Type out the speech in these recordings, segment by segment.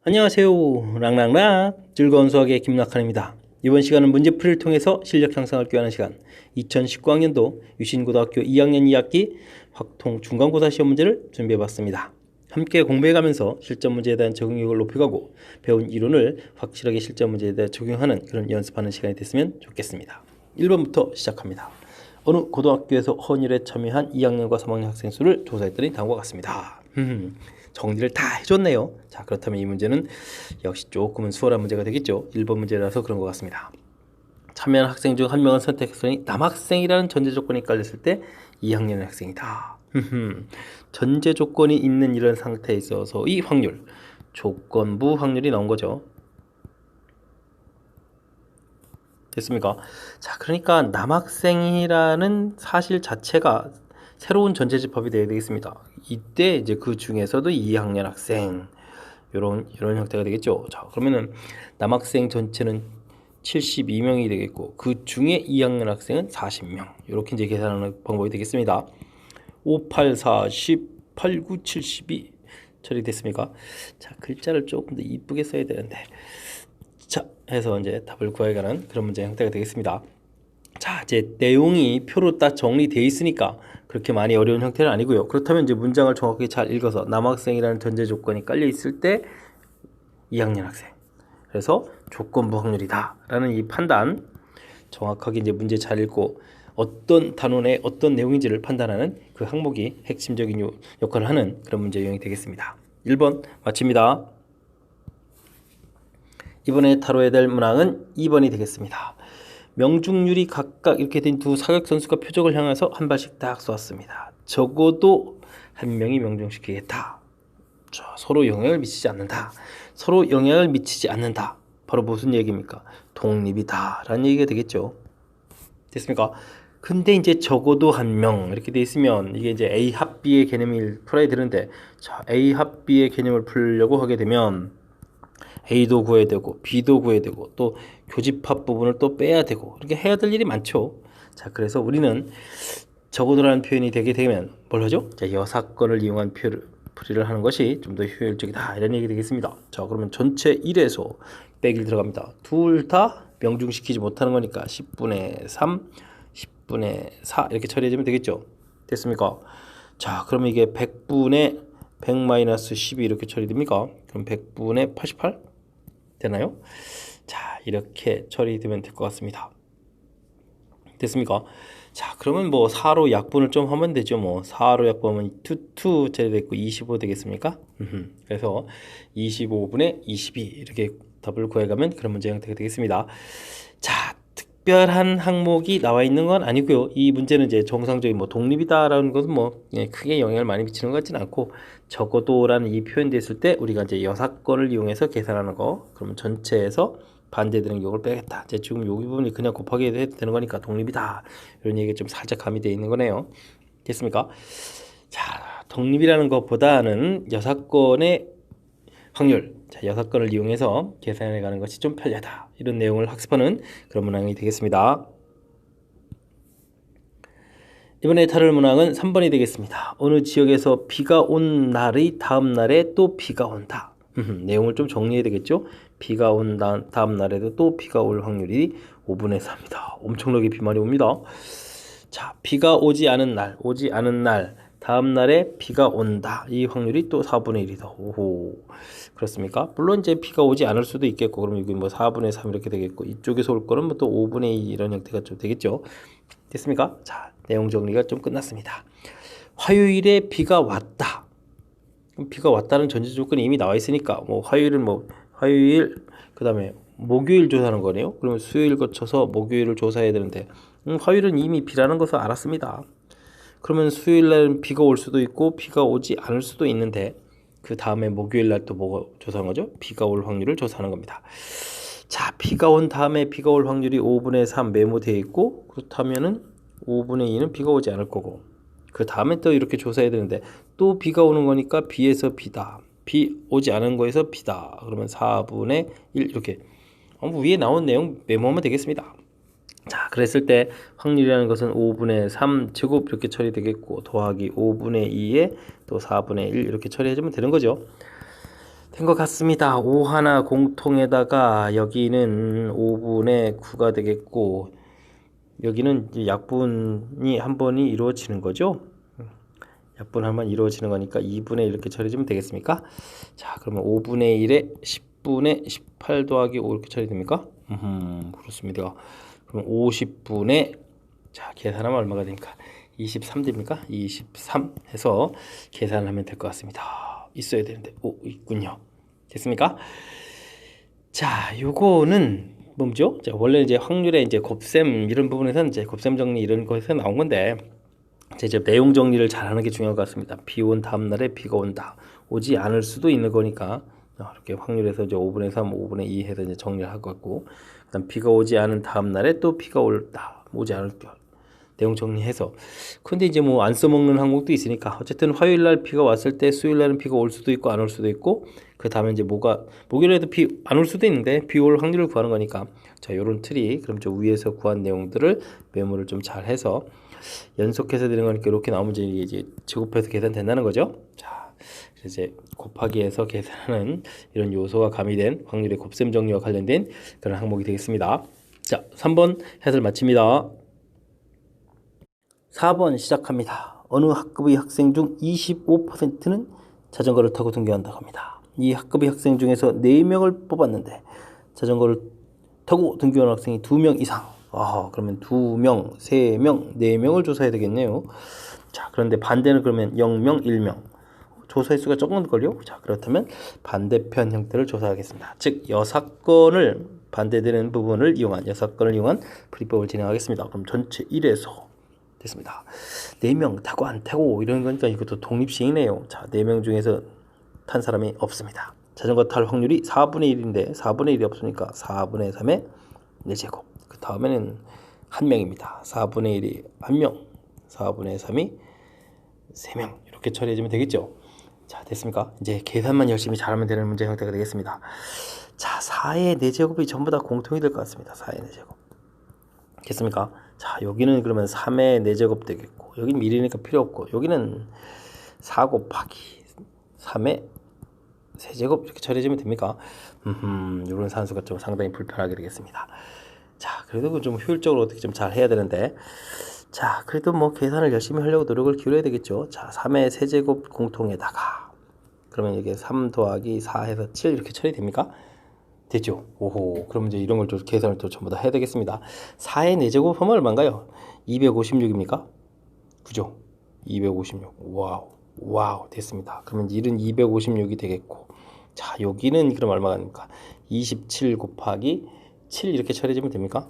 안녕하세요. 랑랑랑 즐거운 수학의 김낙한입니다. 이번 시간은 문제풀이를 통해서 실력 향상을 꾀하는 시간 2019학년도 유신고등학교 2학년 2학기 확통 중간고사 시험 문제를 준비해봤습니다. 함께 공부해가면서 실전 문제에 대한 적응력을 높여가고 배운 이론을 확실하게 실전 문제에 대해 적용하는 그런 연습하는 시간이 됐으면 좋겠습니다. 1번부터 시작합니다. 어느 고등학교에서 헌혈에 참여한 2학년과 3학년 학생 수를 조사했더니 다음과 같습니다. 정리를 다 해줬네요. 자, 그렇다면 이 문제는 역시 조금은 수월한 문제가 되겠죠. 1번 문제라서 그런 것 같습니다. 참여한 학생 중 한 명은 선택했으니 남학생이라는 전제 조건이 깔렸을 때 2학년의 학생이다. 전제 조건이 있는 이런 상태에 있어서 이 확률, 조건부 확률이 나온 거죠. 됐습니까? 자, 그러니까 남학생이라는 사실 자체가 새로운 전체집합이 되어야 되겠습니다. 이때 이제 그 중에서도 2학년 학생 이런 형태가 되겠죠. 자, 그러면은 남학생 전체는 72명이 되겠고 그 중에 2학년 학생은 40명. 이렇게 이제 계산하는 방법이 되겠습니다. 5, 8, 4, 10, 8, 9, 72 처리됐습니까? 자, 글자를 조금 더 이쁘게 써야 되는데 자, 해서 이제 답을 구해가는 그런 문제 형태가 되겠습니다. 자, 이제 내용이 표로 딱 정리되어 있으니까 그렇게 많이 어려운 형태는 아니고요. 그렇다면 이제 문장을 정확하게 잘 읽어서 남학생이라는 전제 조건이 깔려 있을 때 2학년 학생. 그래서 조건부 확률이다 라는 이 판단 정확하게 이제 문제 잘 읽고 어떤 단원의 어떤 내용인지를 판단하는 그 항목이 핵심적인 역할을 하는 그런 문제 유형이 되겠습니다. 1번 마칩니다. 이번에 다뤄야 될 문항은 2번이 되겠습니다. 명중률이 각각 이렇게 된 두 사격선수가 표적을 향해서 한 발씩 딱 쏘았습니다. 적어도 한 명이 명중시키겠다. 서로 영향을 미치지 않는다. 서로 영향을 미치지 않는다. 바로 무슨 얘기입니까? 독립이다 라는 얘기가 되겠죠. 됐습니까? 근데 이제 적어도 한 명 이렇게 돼 있으면 이게 이제 A 합 B의 개념을 풀어야 되는데 자, A 합 B의 개념을 풀려고 하게 되면 A도 구해야 되고 B도 구해야 되고 또 교집합 부분을 또 빼야 되고 이렇게 해야 될 일이 많죠. 자, 그래서 우리는 적어도라는 표현이 되게 되면 뭘 하죠? 자, 여사건을 이용한 풀이를 하는 것이 좀 더 효율적이다 이런 얘기 되겠습니다. 자, 그러면 전체 1에서 빼기 들어갑니다. 둘 다 명중시키지 못하는 거니까 10분의 3, 10분의 4 이렇게 처리해주면 되겠죠. 됐습니까? 자, 그러면 이게 100분의 100-12 이렇게 처리됩니까? 그럼 100분의 88 되나요? 자, 이렇게 처리되면 될 것 같습니다. 됐습니까? 자, 그러면 뭐 4로 약분을 좀 하면 되죠. 뭐 4로 약분하면 2 처리됐고 25 되겠습니까? 그래서 25분의 22 이렇게 답을 구해가면 그런 문제 형태가 되겠습니다. 자, 특별한 항목이 나와 있는 건 아니고요. 이 문제는 이제 정상적인 뭐 독립이다라는 것은 뭐 크게 영향을 많이 미치는 것 같지는 않고 적어도라는 이 표현됐을 때 우리가 이제 여사건을 이용해서 계산하는 거 그러면 전체에서 반대되는 경우를 빼겠다. 이제 지금 여기 부분이 그냥 곱하기 해도 되는 거니까 독립이다. 이런 얘기가 좀 살짝 가미되어 있는 거네요. 됐습니까? 자, 독립이라는 것보다는 여사건의 확률, 자, 여사건을 이용해서 계산해 가는 것이 좀 편리하다. 이런 내용을 학습하는 그런 문항이 되겠습니다. 이번에 다룰 문항은 3번이 되겠습니다. 어느 지역에서 비가 온 날의 다음 날에 또 비가 온다. 내용을 좀 정리해야 되겠죠? 비가 온 다음 날에도 또 비가 올 확률이 5분의 4입니다. 엄청나게 비 많이 옵니다. 자, 비가 오지 않은 날, 다음 날에 비가 온다. 이 확률이 또 4분의 1이다. 오호. 그렇습니까? 물론 이제 비가 오지 않을 수도 있겠고, 그럼 여기 뭐 4분의 3 이렇게 되겠고, 이쪽에서 올 거는 뭐 또 5분의 2 이런 형태가 좀 되겠죠. 됐습니까? 자, 내용 정리가 좀 끝났습니다. 화요일에 비가 왔다. 비가 왔다는 전제 조건이 이미 나와 있으니까 뭐 화요일은 뭐 화요일 그다음에 목요일 조사하는 거네요. 그러면 수요일 거쳐서 목요일을 조사해야 되는데 화요일은 이미 비라는 것을 알았습니다. 그러면 수요일 날은 비가 올 수도 있고 비가 오지 않을 수도 있는데 그 다음에 목요일 날 또 뭐 조사하는 거죠? 비가 올 확률을 조사하는 겁니다. 자, 비가 온 다음에 비가 올 확률이 5분의 3 메모되어 있고 그렇다면은 5분의 2는 비가 오지 않을 거고 그 다음에 또 이렇게 조사해야 되는데 또 비가 오는 거니까 비에서 비다. 비 오지 않은 거에서 비다. 그러면 4분의 1 이렇게 위에 나온 내용 메모하면 되겠습니다. 자, 그랬을 때 확률이라는 것은 5분의 3 제곱 이렇게 처리되겠고 더하기 5분의 2에 또 4분의 1 이렇게 처리해주면 되는 거죠. 된 것 같습니다. 5 하나 공통에다가 여기는 5분의 9가 되겠고 여기는 이제 약분이 한 번이 이루어지는 거죠. 약분 한 번 이루어지는 거니까 2분의 이렇게 처리되면 되겠습니까? 자, 그러면 5분의 1에 10분의 18 더하기 5 이렇게 처리됩니까? 그렇습니다. 그럼 50분의 자, 계산하면 얼마가 됩니까? 23 됩니까? 23 해서 계산을 하면 될 것 같습니다. 있어야 되는데, 오, 있군요. 됐습니까? 자, 요거는 뭐죠? 자, 원래 이제 확률의 이제 곱셈 이런 부분에서는 이제 곱셈 정리 이런 거에서 나온 건데, 이제 내용 정리를 잘하는 게 중요할 것 같습니다. 비 온 다음 날에 비가 온다. 오지 않을 수도 있는 거니까 이렇게 확률에서 이제 5분의 3, 5분의 2 해서 이제 정리를 하고 있고, 그다음 비가 오지 않은 다음 날에 또 비가 올다. 오지 않을 때 내용 정리해서. 근데 이제 뭐 안 써먹는 항목도 있으니까 어쨌든 화요일 날 비가 왔을 때 수요일 날은 비가 올 수도 있고 안 올 수도 있고, 그 다음에 이제 목요일에도 비 안 올 수도 있는데 비 올 확률을 구하는 거니까, 자, 요런 틀이 그럼 저 위에서 구한 내용들을 메모를 좀 잘 해서 연속해서 되는 거니까 이렇게 나오면 이제 제곱해서 계산된다는 거죠. 자, 이제 곱하기해서 계산하는 이런 요소가 가미된 확률의 곱셈 정리와 관련된 그런 항목이 되겠습니다. 자, 3번 해설 마칩니다. 4번 시작합니다. 어느 학급의 학생 중 25%는 자전거를 타고 등교한다고 합니다. 이 학급의 학생 중에서 4명을 뽑았는데 자전거를 타고 등교하는 학생이 2명 이상. 그러면 2명, 3명, 4명을 조사해야 되겠네요. 자, 그런데 반대는 그러면 0명, 1명. 조사의 수가 적은걸요? 자, 그렇다면 반대편 형태를 조사하겠습니다. 즉, 여사건을 반대되는 부분을 이용한 여사건을 이용한 풀이법을 진행하겠습니다. 그럼 전체 1에서 됐습니다. 4명 타고 안 타고 이런 거니까 이것도 독립시행이네요. 자, 4명 중에서 탄 사람이 없습니다. 자전거 탈 확률이 4분의 1인데 4분의 1이 없으니까 4분의 3의 4제곱. 그 다음에는 1명입니다. 4분의 1이 1명, 4분의 3이 3명. 이렇게 처리해주면 되겠죠. 자, 됐습니까? 이제 계산만 열심히 잘하면 되는 문제 형태가 되겠습니다. 자, 4의 4제곱이 전부 다 공통이 될 것 같습니다. 4의 4제곱. 됐습니까? 자, 여기는 그러면 3의 4제곱 되겠고, 여기는 미리니까 필요 없고, 여기는 4 곱하기 3의 세제곱 이렇게 처리해주면 됩니까? 이런 산수가 좀 상당히 불편하게 되겠습니다. 자, 그래도 좀 효율적으로 어떻게 좀 잘 해야 되는데, 자, 그래도 뭐 계산을 열심히 하려고 노력을 기울여야 되겠죠. 자, 3의 세제곱 공통에다가 그러면 여기 3 더하기 4 해서 7 이렇게 처리됩니까? 되죠. 오호, 그럼 이제 이런 걸 좀 계산을 또 전부 다 해야 되겠습니다. 4의 4제곱 하면 얼마인가요? 256입니까? 그죠? 256. 와우, 됐습니다. 그러면 1은 256이 되겠고, 자, 여기는 그럼 얼마가 됩니까? 27 곱하기 7 이렇게 처리해주면 됩니까?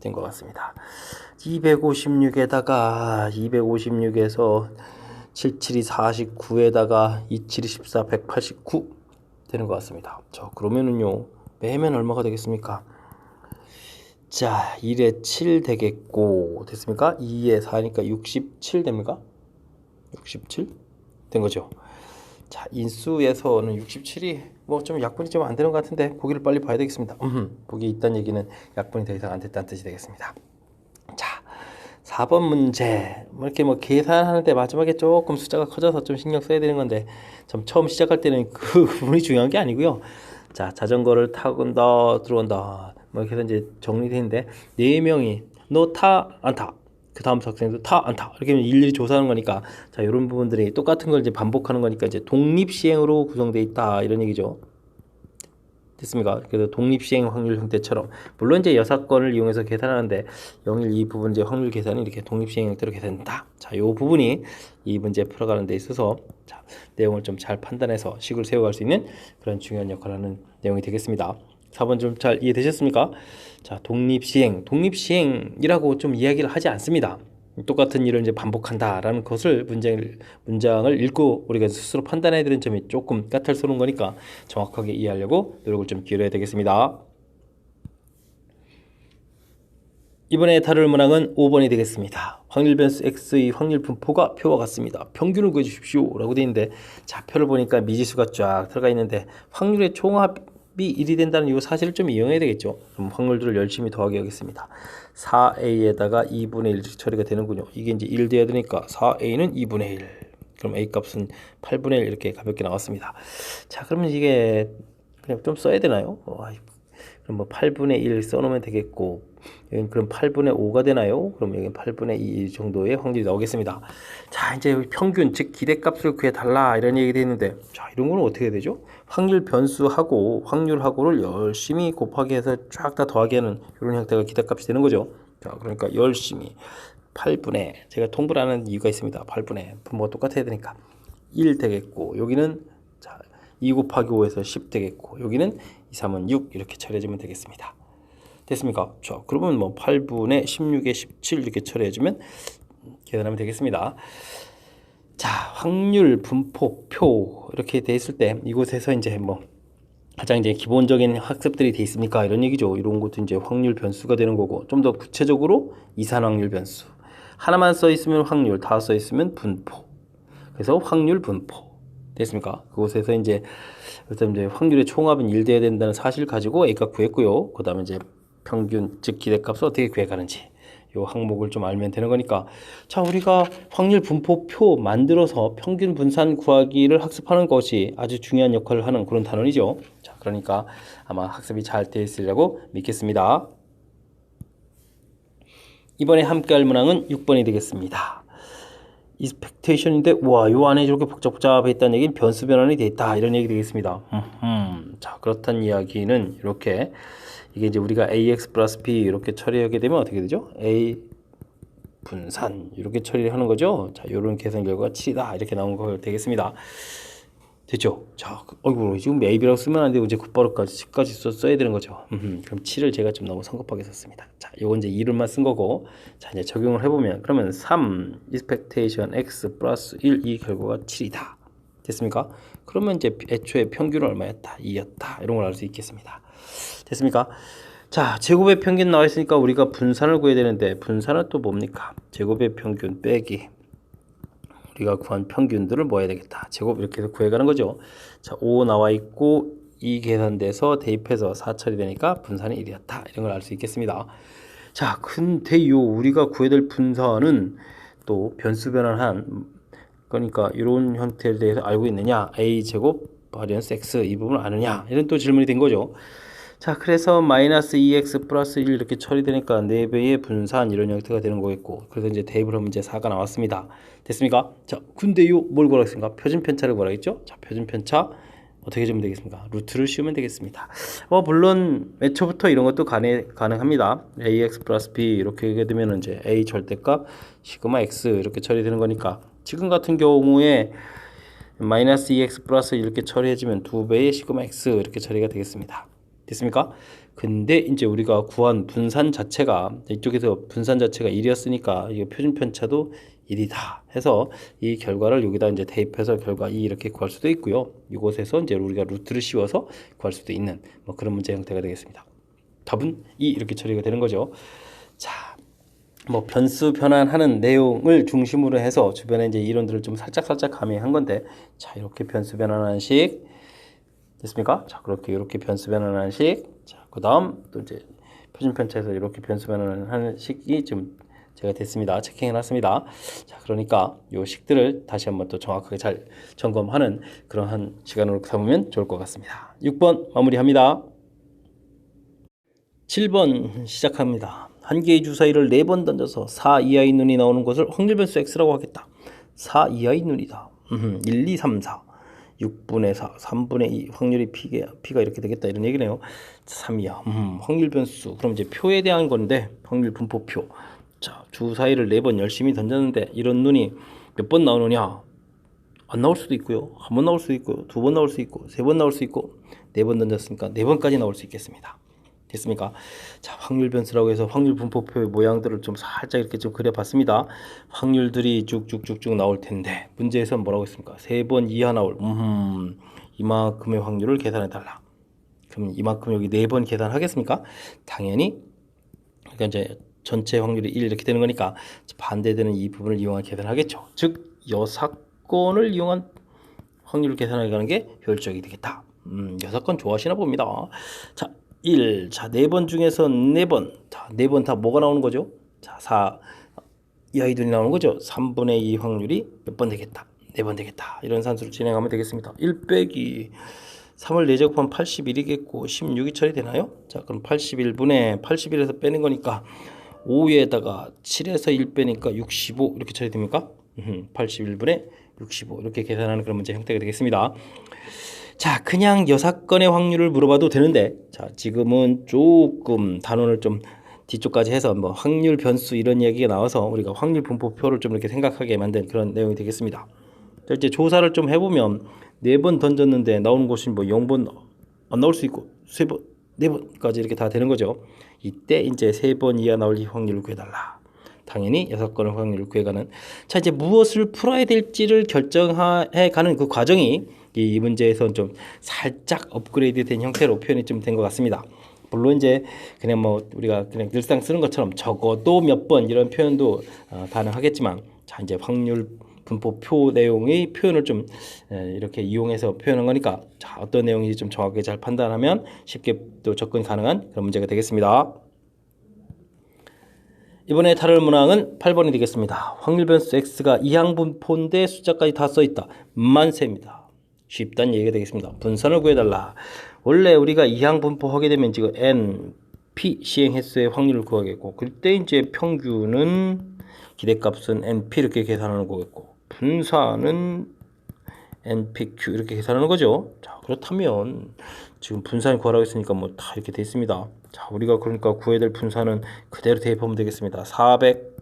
된 것 같습니다. 256에다가 256에서 77이 49에다가 27이 14, 189 되는 것 같습니다. 자, 그러면은요, 매면 얼마가 되겠습니까? 자, 1에 7 되겠고, 됐습니까? 2에 4니까 67 됩니까? 67 된 거죠. 자, 인수에서는 67이 뭐 좀 약분이 좀 안 되는 것 같은데 보기를 빨리 봐야 되겠습니다. 보기 있다는 얘기는 약분이 더 이상 안 됐다는 뜻이 되겠습니다. 자, 4번 문제 뭐 이렇게 뭐 계산하는데 마지막에 조금 숫자가 커져서 좀 신경 써야 되는 건데, 좀 처음 시작할 때는 그 부분이 중요한 게 아니고요. 자, 자전거를 타건다 들어온다 뭐 이렇게 해서 이제 정리되는데, 4명이 너 타 안 타, 그 다음 학생도 타 안 타 이렇게 일일이 조사하는 거니까, 자, 이런 부분들이 똑같은 걸 이제 반복하는 거니까 이제 독립시행으로 구성되어 있다 이런 얘기죠. 됐습니까? 그래서 독립시행 확률 형태처럼, 물론 이제 여사건을 이용해서 계산하는데 0일 이 부분 이제 확률 계산이 이렇게 독립시행 형태로 계산된다. 자, 요 부분이 이 문제 풀어가는 데 있어서 자, 내용을 좀 잘 판단해서 식을 세워갈 수 있는 그런 중요한 역할을 하는 내용이 되겠습니다. 4번 좀 잘 이해되셨습니까? 자, 독립시행이라고 좀 이야기를 하지 않습니다. 똑같은 일을 이제 반복한다라는 것을 문장을 읽고 우리가 스스로 판단해야 되는 점이 조금 까탈스러운 거니까 정확하게 이해하려고 노력을 좀 기울여야 되겠습니다. 이번에 다룰 문항은 5번이 되겠습니다. 확률 변수 x의 확률 분포가 표와 같습니다. 평균을 구해주십시오 라고 되어 있는데, 자, 표를 보니까 미지수가 쫙 들어가 있는데 확률의 총합이 1이 된다는 이 사실을 좀 이용해야 되겠죠. 그럼 확률들을 열심히 더하게 하겠습니다. 4a에다가 2분의 1 처리가 되는군요. 이게 이제 1 돼야 되니까 4a는 2분의 1. 그럼 A 값은 8분의 1 이렇게 가볍게 나왔습니다. 자, 그러면 이게 그냥 좀 써야 되나요? 그럼 뭐 8분의 1 써놓으면 되겠고, 여기 그럼 8분의 5가 되나요? 그럼 여기 8분의 2 정도의 확률이 나오겠습니다. 자, 이제 평균, 즉 기대값을 구해달라 이런 얘기 되는데, 자, 이런 거는 어떻게 되죠? 확률 변수하고 확률하고를 열심히 곱하기 해서 쫙 다 더하기 하는 이런 형태가 기대값이 되는 거죠. 자, 그러니까 열심히 8분의, 제가 통분을 하는 이유가 있습니다. 8분의 분모가 똑같아야 되니까 1 되겠고, 여기는 자, 2 곱하기 5에서 10 되겠고, 여기는 2, 3은 6 이렇게 처리해주면 되겠습니다. 됐습니까? 자, 그러면 뭐 8분의 16에 17 이렇게 처리해주면 계산하면 되겠습니다. 자, 확률, 분포, 표 이렇게 돼 있을 때 이곳에서 이제 뭐 가장 이제 기본적인 학습들이 돼 있습니까? 이런 얘기죠. 이런 것도 이제 확률 변수가 되는 거고, 좀 더 구체적으로 이산 확률 변수. 하나만 써 있으면 확률, 다 써 있으면 분포. 그래서 확률 분포. 됐습니까? 그곳에서 이제 일단 이제 확률의 총합은 1 돼야 된다는 사실 가지고 A값 구했고요. 그다음에 이제 평균, 즉 기대값을 어떻게 구해가는지 요 항목을 좀 알면 되는 거니까, 자, 우리가 확률 분포표 만들어서 평균 분산 구하기를 학습하는 것이 아주 중요한 역할을 하는 그런 단원이죠. 자, 그러니까 아마 학습이 잘 되어 있으리라고 믿겠습니다. 이번에 함께 할 문항은 6번이 되겠습니다. expectation인데, 와, 요 안에 이렇게 복잡해 있다는 얘기는 변수 변환이 돼 있다 이런 얘기 되겠습니다. 자, 그렇다는 이야기는 이렇게, 이게 이제 우리가 ax 플러스 b 이렇게 처리하게 되면 어떻게 되죠? a 분산 이렇게 처리를 하는 거죠. 자, 요런 계산 결과가 7이다 이렇게 나온 거 되겠습니다. 됐죠? 자, 어이구, 지금 ab라고 쓰면 안 되고 이제 곧바로까지 10까지 써야 되는 거죠. 그럼 7을 제가 좀 너무 성급하게 썼습니다. 자, 요건 이제 이름만 쓴 거고, 자, 이제 적용을 해보면, 그러면 3 expectation x 플러스 1 이 결과가 7이다. 됐습니까? 그러면 이제 애초에 평균은 얼마였다? 2였다. 이런 걸 알 수 있겠습니다. 됐습니까? 자, 제곱의 평균 나와 있으니까 우리가 분산을 구해야 되는데, 분산은 또 뭡니까? 제곱의 평균 빼기 우리가 구한 평균들을 모아야 되겠다. 제곱 이렇게 해서 구해가는 거죠. 자, 5 나와 있고 2 계산돼서 대입해서 4 처리되니까 분산이 1이었다. 이런 걸 알 수 있겠습니다. 자, 근데요, 우리가 구해야 될 분산은 또 변수 변환한, 그러니까 이런 형태에 대해서 알고 있느냐? a제곱 바리언스 x 이 부분을 아느냐? 이런 또 질문이 된 거죠. 자, 그래서 마이너스 2x 플러스 1 이렇게 처리되니까 4배의 분산 이런 형태가 되는 거겠고, 그래서 이제 대입을 하면 이제 4가 나왔습니다. 됐습니까? 자, 근데요, 뭘 구하라 했습니까? 표준 편차를 구하라 했죠? 자, 표준 편차 어떻게 주면 되겠습니까? 루트를 씌우면 되겠습니다. 물론 애초부터 이런 것도 가능합니다. ax 플러스 b 이렇게 하게 되면 이제 a 절대값 시그마 x 이렇게 처리되는 거니까, 지금 같은 경우에 마이너스 2x 플러스 이렇게 처리해주면 2배의 시그마 x 이렇게 처리가 되겠습니다. 됐습니까? 근데 이제 우리가 구한 분산 자체가, 이쪽에서 분산 자체가 1이었으니까 이게 표준 편차도 1이다 해서 이 결과를 여기다 이제 대입해서 결과 2 이렇게 구할 수도 있고요. 이곳에서 이제 우리가 루트를 씌워서 구할 수도 있는 뭐 그런 문제 형태가 되겠습니다. 답은 2 이렇게 처리가 되는 거죠. 자, 뭐 변수 변환하는 내용을 중심으로 해서 주변에 이제 이론들을 좀 살짝 가미한 건데, 자, 이렇게 변수 변환하는 식 됐습니까? 자, 그렇게 이렇게 변수 변환하는 식. 자, 그다음 또 이제 표준 편차에서 이렇게 변수 변환하는 식이 좀 제가 됐습니다. 체킹해 놨습니다. 자, 그러니까 요 식들을 다시 한번 또 정확하게 잘 점검하는 그러한 시간으로 삼으면 좋을 것 같습니다. 6번 마무리합니다. 7번 시작합니다. 한 개의 주사위를 4번 던져서 4 이하의 눈이 나오는 것을 확률 변수 x라고 하겠다. 4 이하의 눈이다. 1, 2, 3, 4. 6분의 4, 3분의 2 확률이 P가 이렇게 되겠다 이런 얘기네요. 3이야. 확률 변수. 그럼 이제 표에 대한 건데, 확률 분포표. 자, 주사위를 4번 열심히 던졌는데 이런 눈이 몇 번 나오느냐? 안 나올 수도 있고요. 한 번 나올 수도 있고요. 2번 나올 수 있고, 3번 나올 수 있고, 4번 던졌으니까 4번까지 나올 수 있겠습니다. 됐습니까? 자, 확률 변수라고 해서 확률 분포표의 모양들을 좀 살짝 이렇게 좀 그려봤습니다. 확률들이 쭉쭉쭉쭉 나올 텐데, 문제에서는 뭐라고 했습니까? 3번 이하 나올, 이만큼의 확률을 계산해달라. 그럼 이만큼 여기 4번 계산하겠습니까? 당연히, 그러니까 이제 전체 확률이 1 이렇게 되는 거니까 반대되는 이 부분을 이용한 계산을 하겠죠. 즉, 여사건을 이용한 확률을 계산하는 게 효율적이 되겠다. 여사건 좋아하시나 봅니다. 자, 1. 자, 4번 중에서 4번. 자, 4번 다 뭐가 나오는 거죠? 자, 4 이하의 눈이 나오는 거죠. 3분의 2 확률이 몇 번 되겠다. 4번 되겠다. 이런 산수를 진행하면 되겠습니다. 1 빼기 3을 4제곱하면 81이겠고 16이 처리되나요? 자, 그럼 81분의 81에서 빼는 거니까 5에다가 7에서 1 빼니까 65 이렇게 처리됩니까? 81분의 65 이렇게 계산하는 그런 문제 형태가 되겠습니다. 자, 그냥 여사건의 확률을 물어봐도 되는데, 자, 지금은 조금 단원을 좀 뒤쪽까지 해서 뭐 확률 변수 이런 얘기가 나와서 우리가 확률 분포표를 좀 이렇게 생각하게 만든 그런 내용이 되겠습니다. 자, 이제 조사를 좀 해보면 4번 던졌는데 나오는 곳이 뭐 0번 안 나올 수 있고 3번, 4번까지 이렇게 다 되는 거죠. 이때 이제 3번 이하 나올 확률을 구해달라. 당연히 6건의 확률을 구해가는. 자, 이제 무엇을 풀어야 될지를 결정해가는 그 과정이 이 문제에서 좀 살짝 업그레이드 된 형태로 표현이 좀 된 것 같습니다. 물론 이제 그냥 뭐 우리가 그냥 늘상 쓰는 것처럼 적어도 몇 번 이런 표현도 가능하겠지만, 자, 이제 확률 분포표 내용의 표현을 좀 이렇게 이용해서 표현한 거니까, 자, 어떤 내용인지 좀 정확하게 잘 판단하면 쉽게 또 접근 가능한 그런 문제가 되겠습니다. 이번에 다룰 문항은 8번이 되겠습니다. 확률 변수 x가 이항분포인데 숫자까지 다 써있다. 만세입니다. 쉽다는 얘기가 되겠습니다. 분산을 구해달라. 원래 우리가 이항분포 하게 되면 지금 n, p 시행 횟수의 확률을 구하겠고, 그때 이제 평균은 기대값은 np 이렇게 계산하는 거겠고, 분산은 npq 이렇게 계산하는 거죠. 자, 그렇다면 지금 분산을 구하라고 했으니까 뭐 다 이렇게 돼 있습니다. 자, 우리가 그러니까 구해야 될 분산은 그대로 대입하면 되겠습니다. 400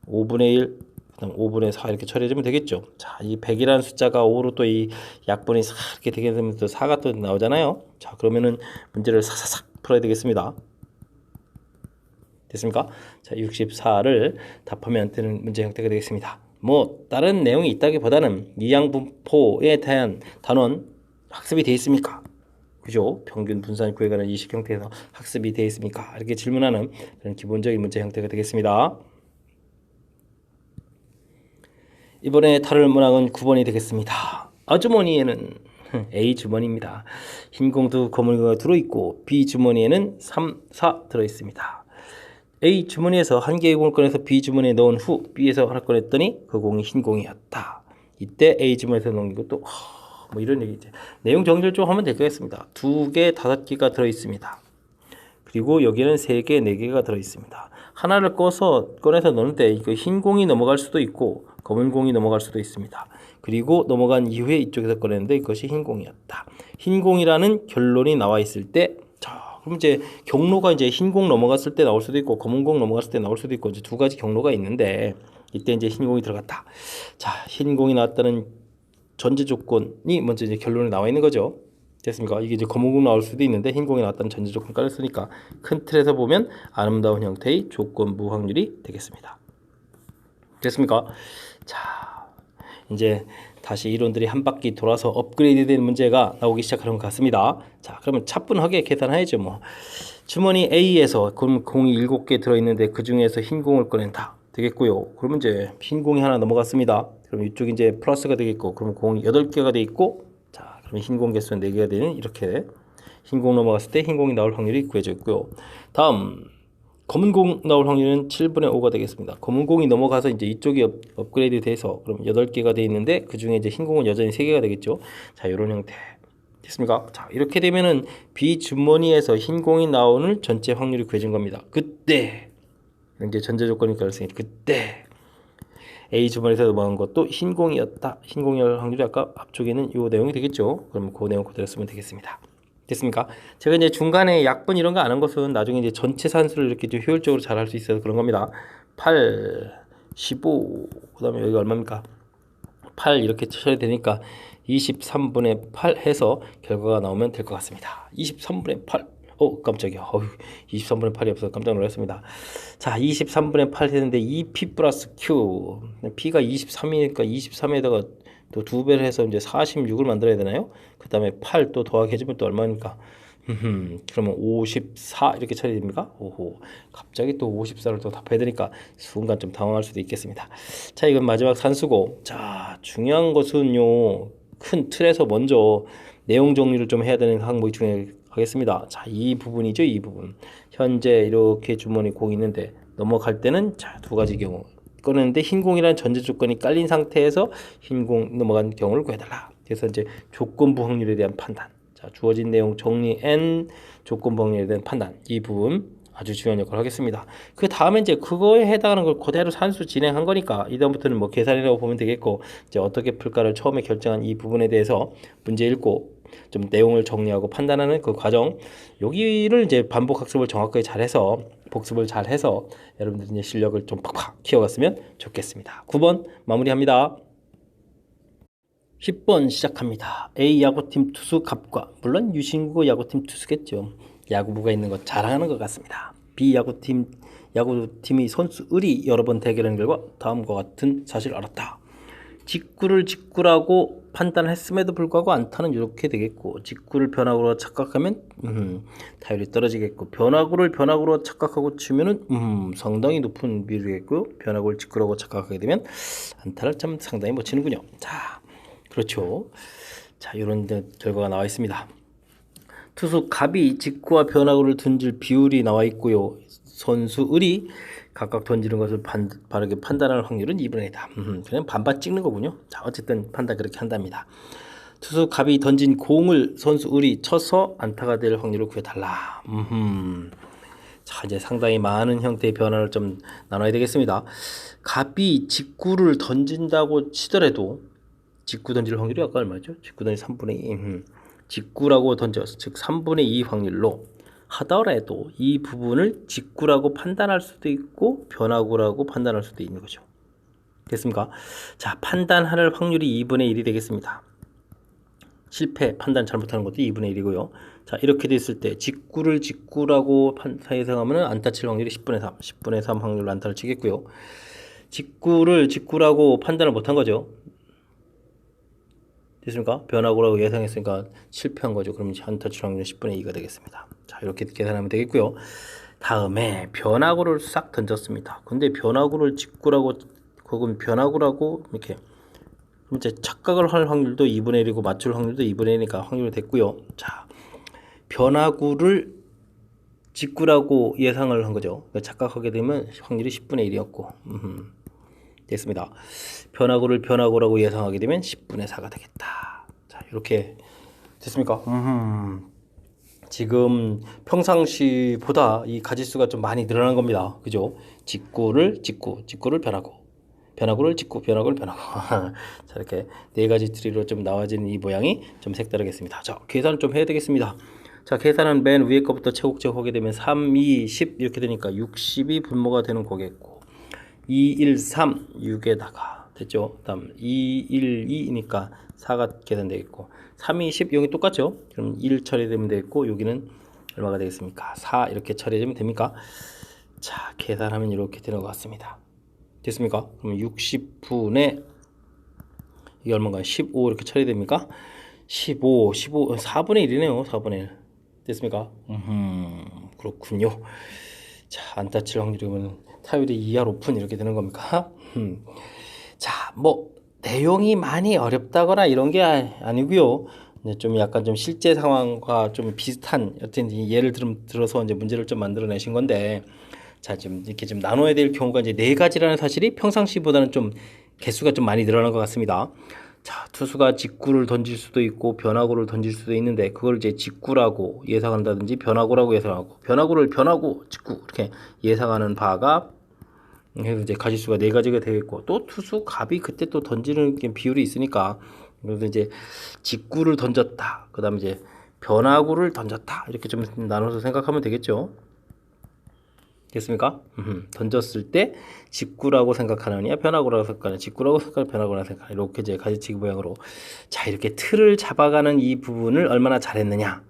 5분의 1 그다음 5분의 4 이렇게 처리해주면 되겠죠. 자, 이 100이라는 숫자가 5로 또 이 약분이 싹 이렇게 되게 되면 또 4가 또 나오잖아요. 자, 그러면은 문제를 사사삭 풀어야 되겠습니다. 됐습니까? 자, 64를 답하면 되는 문제 형태가 되겠습니다. 뭐 다른 내용이 있다기보다는 이항분포에 대한 단원 학습이 되어 있습니까? 그죠? 평균 분산 구해가는 이식 형태에서 학습이 되어 있습니까? 이렇게 질문하는 그런 기본적인 문제 형태가 되겠습니다. 이번에 다룰 문항은 9번이 되겠습니다. 아주머니에는 A 주머니입니다. 흰 공도 검은 공가 들어있고 B 주머니에는 3, 4 들어있습니다. A 주머니에서 한 개의 공을 꺼내서 B 주머니에 넣은 후 B에서 하나 꺼냈더니 그 공이 흰 공이었다. 이때 A 주머니에서 넣은 것도 뭐 이런 얘기죠. 내용 정리를 좀 하면 될 것 같습니다. 2개, 5개가 들어있습니다. 그리고 여기는 3개, 4개가 들어있습니다. 하나를 꺼내서 넣는데 이거 흰 공이 넘어갈 수도 있고 검은 공이 넘어갈 수도 있습니다. 그리고 넘어간 이후에 이쪽에서 꺼냈는데 이것이 흰 공이었다. 흰 공이라는 결론이 나와 있을 때, 자, 그럼 이제 경로가 이제 흰 공 넘어갔을 때 나올 수도 있고 검은 공 넘어갔을 때 나올 수도 있고 이제 두 가지 경로가 있는데, 이때 이제 흰 공이 들어갔다. 자, 흰 공이 나왔다는 전제 조건이 먼저 이제 결론에 나와 있는 거죠. 됐습니까? 이게 이제 검은 공 나올 수도 있는데 흰 공이 나왔다는 전제 조건까지 쓰니까 큰 틀에서 보면 아름다운 형태의 조건부 확률이 되겠습니다. 됐습니까? 자, 이제 다시 이론들이 한 바퀴 돌아서 업그레이드 된 문제가 나오기 시작하는 것 같습니다. 자, 그러면 차분하게 계산해야죠. 뭐 주머니 A에서 공이 7개 들어있는데 그 중에서 흰 공을 꺼낸다. 되겠고요. 그러면 이제 흰 공이 하나 넘어갔습니다. 그럼 이쪽이 이제 플러스가 되겠고, 그러면 공이 8개가 돼 있고, 자, 그러면 흰 공 개수는 4개가 되는 이렇게 흰 공 넘어갔을 때 흰 공이 나올 확률이 구해져 있고요. 다음 검은 공 나올 확률은 7분의 5가 되겠습니다. 검은 공이 넘어가서 이제 이쪽이 업그레이드 돼서 그럼 8개가 돼 있는데 그 중에 이제 흰 공은 여전히 3개가 되겠죠. 자, 이런 형태. 됐습니까? 자, 이렇게 되면은 B 주머니에서 흰 공이 나오는 전체 확률이 구해진 겁니다. 그때 이제 전제 조건이 결승이 그때 A 주머니에서 넘어간 것도 흰 공이었다. 흰 공이할 확률이 아까 앞쪽에는 이 내용이 되겠죠. 그럼 그 내용 그대로 쓰면 되겠습니다. 됐습니까? 제가 이제 중간에 약분 이런 거 안 한 것은 나중에 이제 전체 산수를 이렇게 좀 효율적으로 잘 할 수 있어서 그런 겁니다. 8, 15, 그 다음에 여기 얼마입니까? 8 이렇게 처리되니까 23분의 8 해서 결과가 나오면 될 것 같습니다. 23분의 8. 깜짝이야. 23분의 8이 없어서 깜짝 놀랐습니다. 자, 23분의 8 되는데 2p 플러스 q. p가 23이니까 23에다가 또 2배를 해서 이제 46을 만들어야 되나요? 그 다음에 8 또 더하기 해주면 또 얼마입니까? 그러면 54 이렇게 처리됩니까? 오호, 갑자기 또 54를 또 답해야 되니까 순간 좀 당황할 수도 있겠습니다. 자, 이건 마지막 산수고, 자, 중요한 것은요, 큰 틀에서 먼저 내용 정리를 좀 해야 되는 항목 중에 하겠습니다. 자, 이 부분이죠. 이 부분. 현재 이렇게 주머니 공이 있는데 넘어갈 때는 자, 두 가지 경우. 꺼냈는데 흰 공이라는 전제 조건이 깔린 상태에서 흰 공 넘어간 경우를 구해달라. 그래서 이제 조건부 확률에 대한 판단. 자, 주어진 내용 정리 N 조건부 확률에 대한 판단. 이 부분 아주 중요한 역할을 하겠습니다. 그 다음에 이제 그거에 해당하는 걸 그대로 산수 진행한 거니까 이다음부터는 뭐 계산이라고 보면 되겠고, 이제 어떻게 풀까를 처음에 결정한 이 부분에 대해서 문제 읽고 좀 내용을 정리하고 판단하는 그 과정, 여기를 이제 반복 학습을 정확하게 잘해서 복습을 잘해서 여러분들 이제 실력을 좀 팍팍 키워갔으면 좋겠습니다. 9번 마무리합니다. 10번 시작합니다. A 야구팀 투수 갑과, 물론 유신구 야구팀 투수겠죠. 야구부가 있는 것 자랑하는 것 같습니다. B 야구팀이 선수 을이 여러 번 대결한 결과 다음과 같은 사실을 알았다. 직구를 직구라고 판단했음에도 불구하고 안타는 이렇게 되겠고, 직구를 변화구로 착각하면 타율이 떨어지겠고, 변화구를 변화구로 착각하고 치면은 상당히 높은 비율이겠고, 변화구를 직구라고 착각하게 되면 안타를 참 상당히 못 치는군요. 자, 그렇죠. 자, 이런 결과가 나와 있습니다. 투수 갑이 직구와 변화구를 던질 비율이 나와 있고요. 선수 을이 각각 던지는 것을 바르게 판단할 확률은 2분의 1이다. 그냥 반반 찍는 거군요. 자, 어쨌든 판단 그렇게 한답니다. 투수 갑이 던진 공을 선수 을이 쳐서 안타가 될 확률을 구해달라. 자, 이제 상당히 많은 형태의 변화를 좀 나눠야 되겠습니다. 갑이 직구를 던진다고 치더라도, 직구 던질 확률이 아까 얼마죠? 직구 던질 3분의 2. 직구라고 던져서 즉 3분의 2 확률로 하더라도 이 부분을 직구라고 판단할 수도 있고 변화구라고 판단할 수도 있는 거죠. 됐습니까? 자, 판단할 확률이 2분의 1이 되겠습니다. 실패, 판단 잘못하는 것도 2분의 1이고요. 자, 이렇게 됐을 때 직구를 직구라고 예상하면 안타 칠 확률이 10분의 3, 10분의 3 확률로 안타를 치겠고요. 직구를 직구라고 판단을 못한 거죠. 됐습니까? 변화구라고 예상했으니까 실패한 거죠. 그러면 안타 칠 확률은 10분의 2가 되겠습니다. 자, 이렇게 계산하면 되겠고요. 다음에 변화구를 싹 던졌습니다. 근데 변화구를 직구라고, 혹은 변화구라고 이렇게 이제 착각을 할 확률도 2분의 1이고 맞출 확률도 2분의 1이니까 확률이 됐고요. 자, 변화구를 직구라고 예상을 한 거죠. 착각하게 되면 확률이 10분의 1이었고 됐습니다. 변화구를 변화구라고 예상하게 되면 10분의 4가 되겠다. 자, 이렇게 됐습니까? 지금 평상시보다 이 가지수가 좀 많이 늘어난 겁니다. 그죠? 직구를 변화구, 변화구를 직구, 변화구를 변화구. 자, 이렇게 네 가지 트리로 좀 나와지는 이 모양이 좀 색다르겠습니다. 자, 계산을 좀 해야 되겠습니다. 자, 계산은 맨 위에 거부터 차곡차곡 하게 되면 3, 2, 10 이렇게 되니까 60이 분모가 되는 거겠고, 2, 1, 3, 6에다가 됐죠? 다음 2, 1, 2니까 4가 계산되겠고, 3, 2, 10 여기 똑같죠? 그럼 1 처리되면 되겠고, 여기는 얼마가 되겠습니까? 4 이렇게 처리되면 됩니까? 자, 계산하면 이렇게 되는 것 같습니다. 됐습니까? 그럼 60분의 이게 얼마인가요? 15 이렇게 처리됩니까? 15, 4분의 1이네요. 4분의 1. 됐습니까? 그렇군요. 자, 안타 칠 확률이면 타율이 2할 5푼 이렇게 되는 겁니까? 자, 뭐 내용이 많이 어렵다거나 이런 게 아니고요. 좀 약간 좀 실제 상황과 좀 비슷한 어떤 예를 들어서 이제 문제를 좀 만들어내신 건데, 자, 좀 이렇게 좀 나눠야 될 경우가 이제 네 가지라는 사실이 평상시보다는 좀 개수가 좀 많이 늘어난 것 같습니다. 자, 투수가 직구를 던질 수도 있고 변화구를 던질 수도 있는데, 그걸 이제 직구라고 예상한다든지 변화구라고 예상하고, 변화구를 변화구, 직구 이렇게 예상하는 바가 그래서 이제 가지수가 네 가지가 되겠고, 또 투수 갑이 그때 또 던지는 비율이 있으니까, 그래서 이제 직구를 던졌다, 그 다음에 이제 변화구를 던졌다, 이렇게 좀 나눠서 생각하면 되겠죠. 됐습니까? 던졌을 때 직구라고 생각하느냐 변화구라고 생각하느냐, 직구라고 생각하느냐 변화구라고 생각하느냐, 이렇게 이제 가지치기 모양으로, 자, 이렇게 틀을 잡아가는 이 부분을 얼마나 잘했느냐.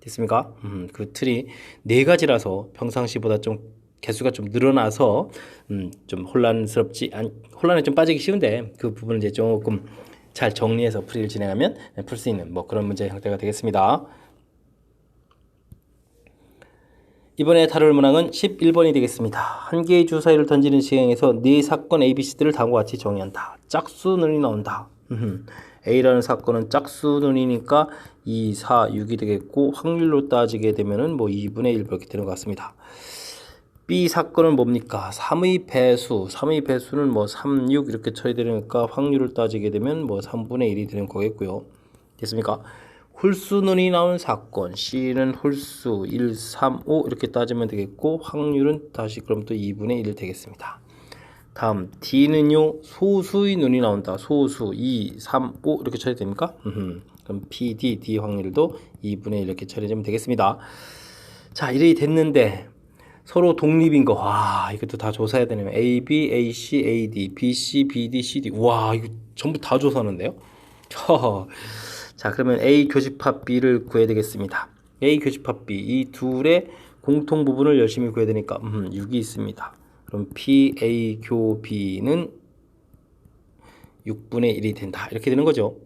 됐습니까? 그 틀이 네 가지라서 평상시보다 좀 개수가 좀 늘어나서 좀 혼란에 좀 빠지기 쉬운데, 그 부분을 이제 조금 잘 정리해서 풀이를 진행하면 풀 수 있는 뭐 그런 문제 형태가 되겠습니다. 이번에 다룰 문항은 11번이 되겠습니다. 한 개의 주사위를 던지는 시행에서 네 사건 ABC들을 다음과 같이 정의한다. 짝수눈이 나온다. A라는 사건은 짝수눈이니까 2, 4, 6이 되겠고, 확률로 따지게 되면은 뭐 2분의 1 이렇게 되는 것 같습니다. B 사건은 뭡니까? 3의 배수. 3의 배수는 뭐 3, 6 이렇게 처리되니까 확률을 따지게 되면 뭐 3분의 1이 되는 거겠고요. 됐습니까? 홀수눈이 나온 사건. C는 홀수 1, 3, 5 이렇게 따지면 되겠고 확률은 다시 그럼 또 2분의 1 되겠습니다. 다음 D는요. 소수의 눈이 나온다. 소수 2, 3, 5 이렇게 처리됩니까? 그럼 PD, D 확률도 2분의 1 이렇게 처리되면 되겠습니다. 자, 이렇게 됐는데 서로 독립인 거. 와, 이것도 다 조사해야 되네요. A, B, A, C, A, D, B, C, B, D, C, D. 와, 이거 전부 다 조사하는데요? 자, 그러면 A 교집합 B를 구해야 되겠습니다. A 교집합 B. 이 둘의 공통 부분을 열심히 구해야 되니까 6이 있습니다. 그럼 P, A, 교, B는 6분의 1이 된다. 이렇게 되는 거죠.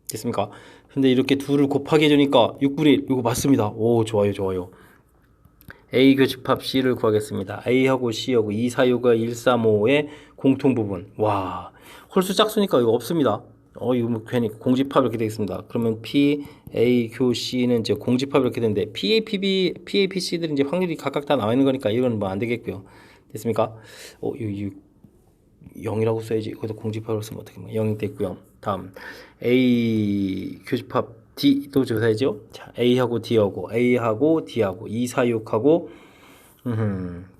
됐습니까? 근데 이렇게 둘을 곱하기 해주니까 6분의 1. 이거 맞습니다. 오, 좋아요, 좋아요. A 교집합 C를 구하겠습니다. A하고 C하고 2, 4, 6과 1, 3, 5의 공통 부분. 와, 홀수 짝수니까 이거 없습니다. 이거 뭐 괜히 공집합 이렇게 되겠습니다. 그러면 P, A, 교, C는 이제 공집합 이렇게 되는데 P, A, P, B, P, A, P, C들은 이제 확률이 각각 다 나와 있는 거니까 이건 뭐 안 되겠고요. 됐습니까? 이거 0이라고 써야지. 이것도 공집합으로 쓰면 어떻게 뭐 0이 됐고요. 다음 A 교집합 D도 조사해야죠. 자, A하고 D하고 A하고 D하고 2, 4, 6하고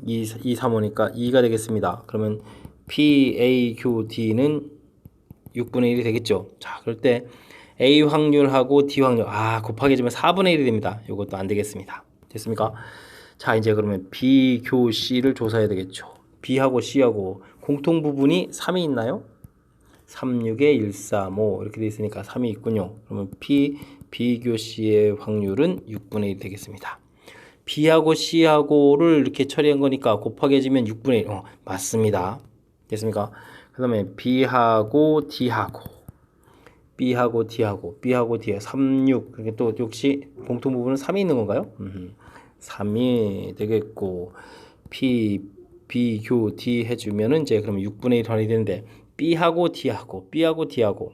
2, 3, 5니까 2가 되겠습니다. 그러면 P, A, 교, D는 6분의 1이 되겠죠. 자, 그럴 때 A 확률하고 D 확률 곱하기 해주면 4분의 1이 됩니다. 이것도 안 되겠습니다. 됐습니까? 자, 이제 그러면 B, 교, C를 조사해야 되겠죠. B하고 C하고 공통 부분이 3이 있나요? 3, 6에 1, 3, 5 이렇게 되어 있으니까 3이 있군요. 그러면 P, B, 교, C의 확률은 6분의 1 되겠습니다. B하고 C하고를 이렇게 처리한 거니까 곱하기 해주면 6분의 1. 맞습니다. 됐습니까? 그 다음에 B하고 D하고 B하고 D하고 B하고 D에 3, 6 그게 또 역시 공통 부분은 3이 있는 건가요? 3이 되겠고 P, B, 교, D 해주면은 이제 그러면 6분의 1 환이 되는데 B하고 D하고 B하고 D하고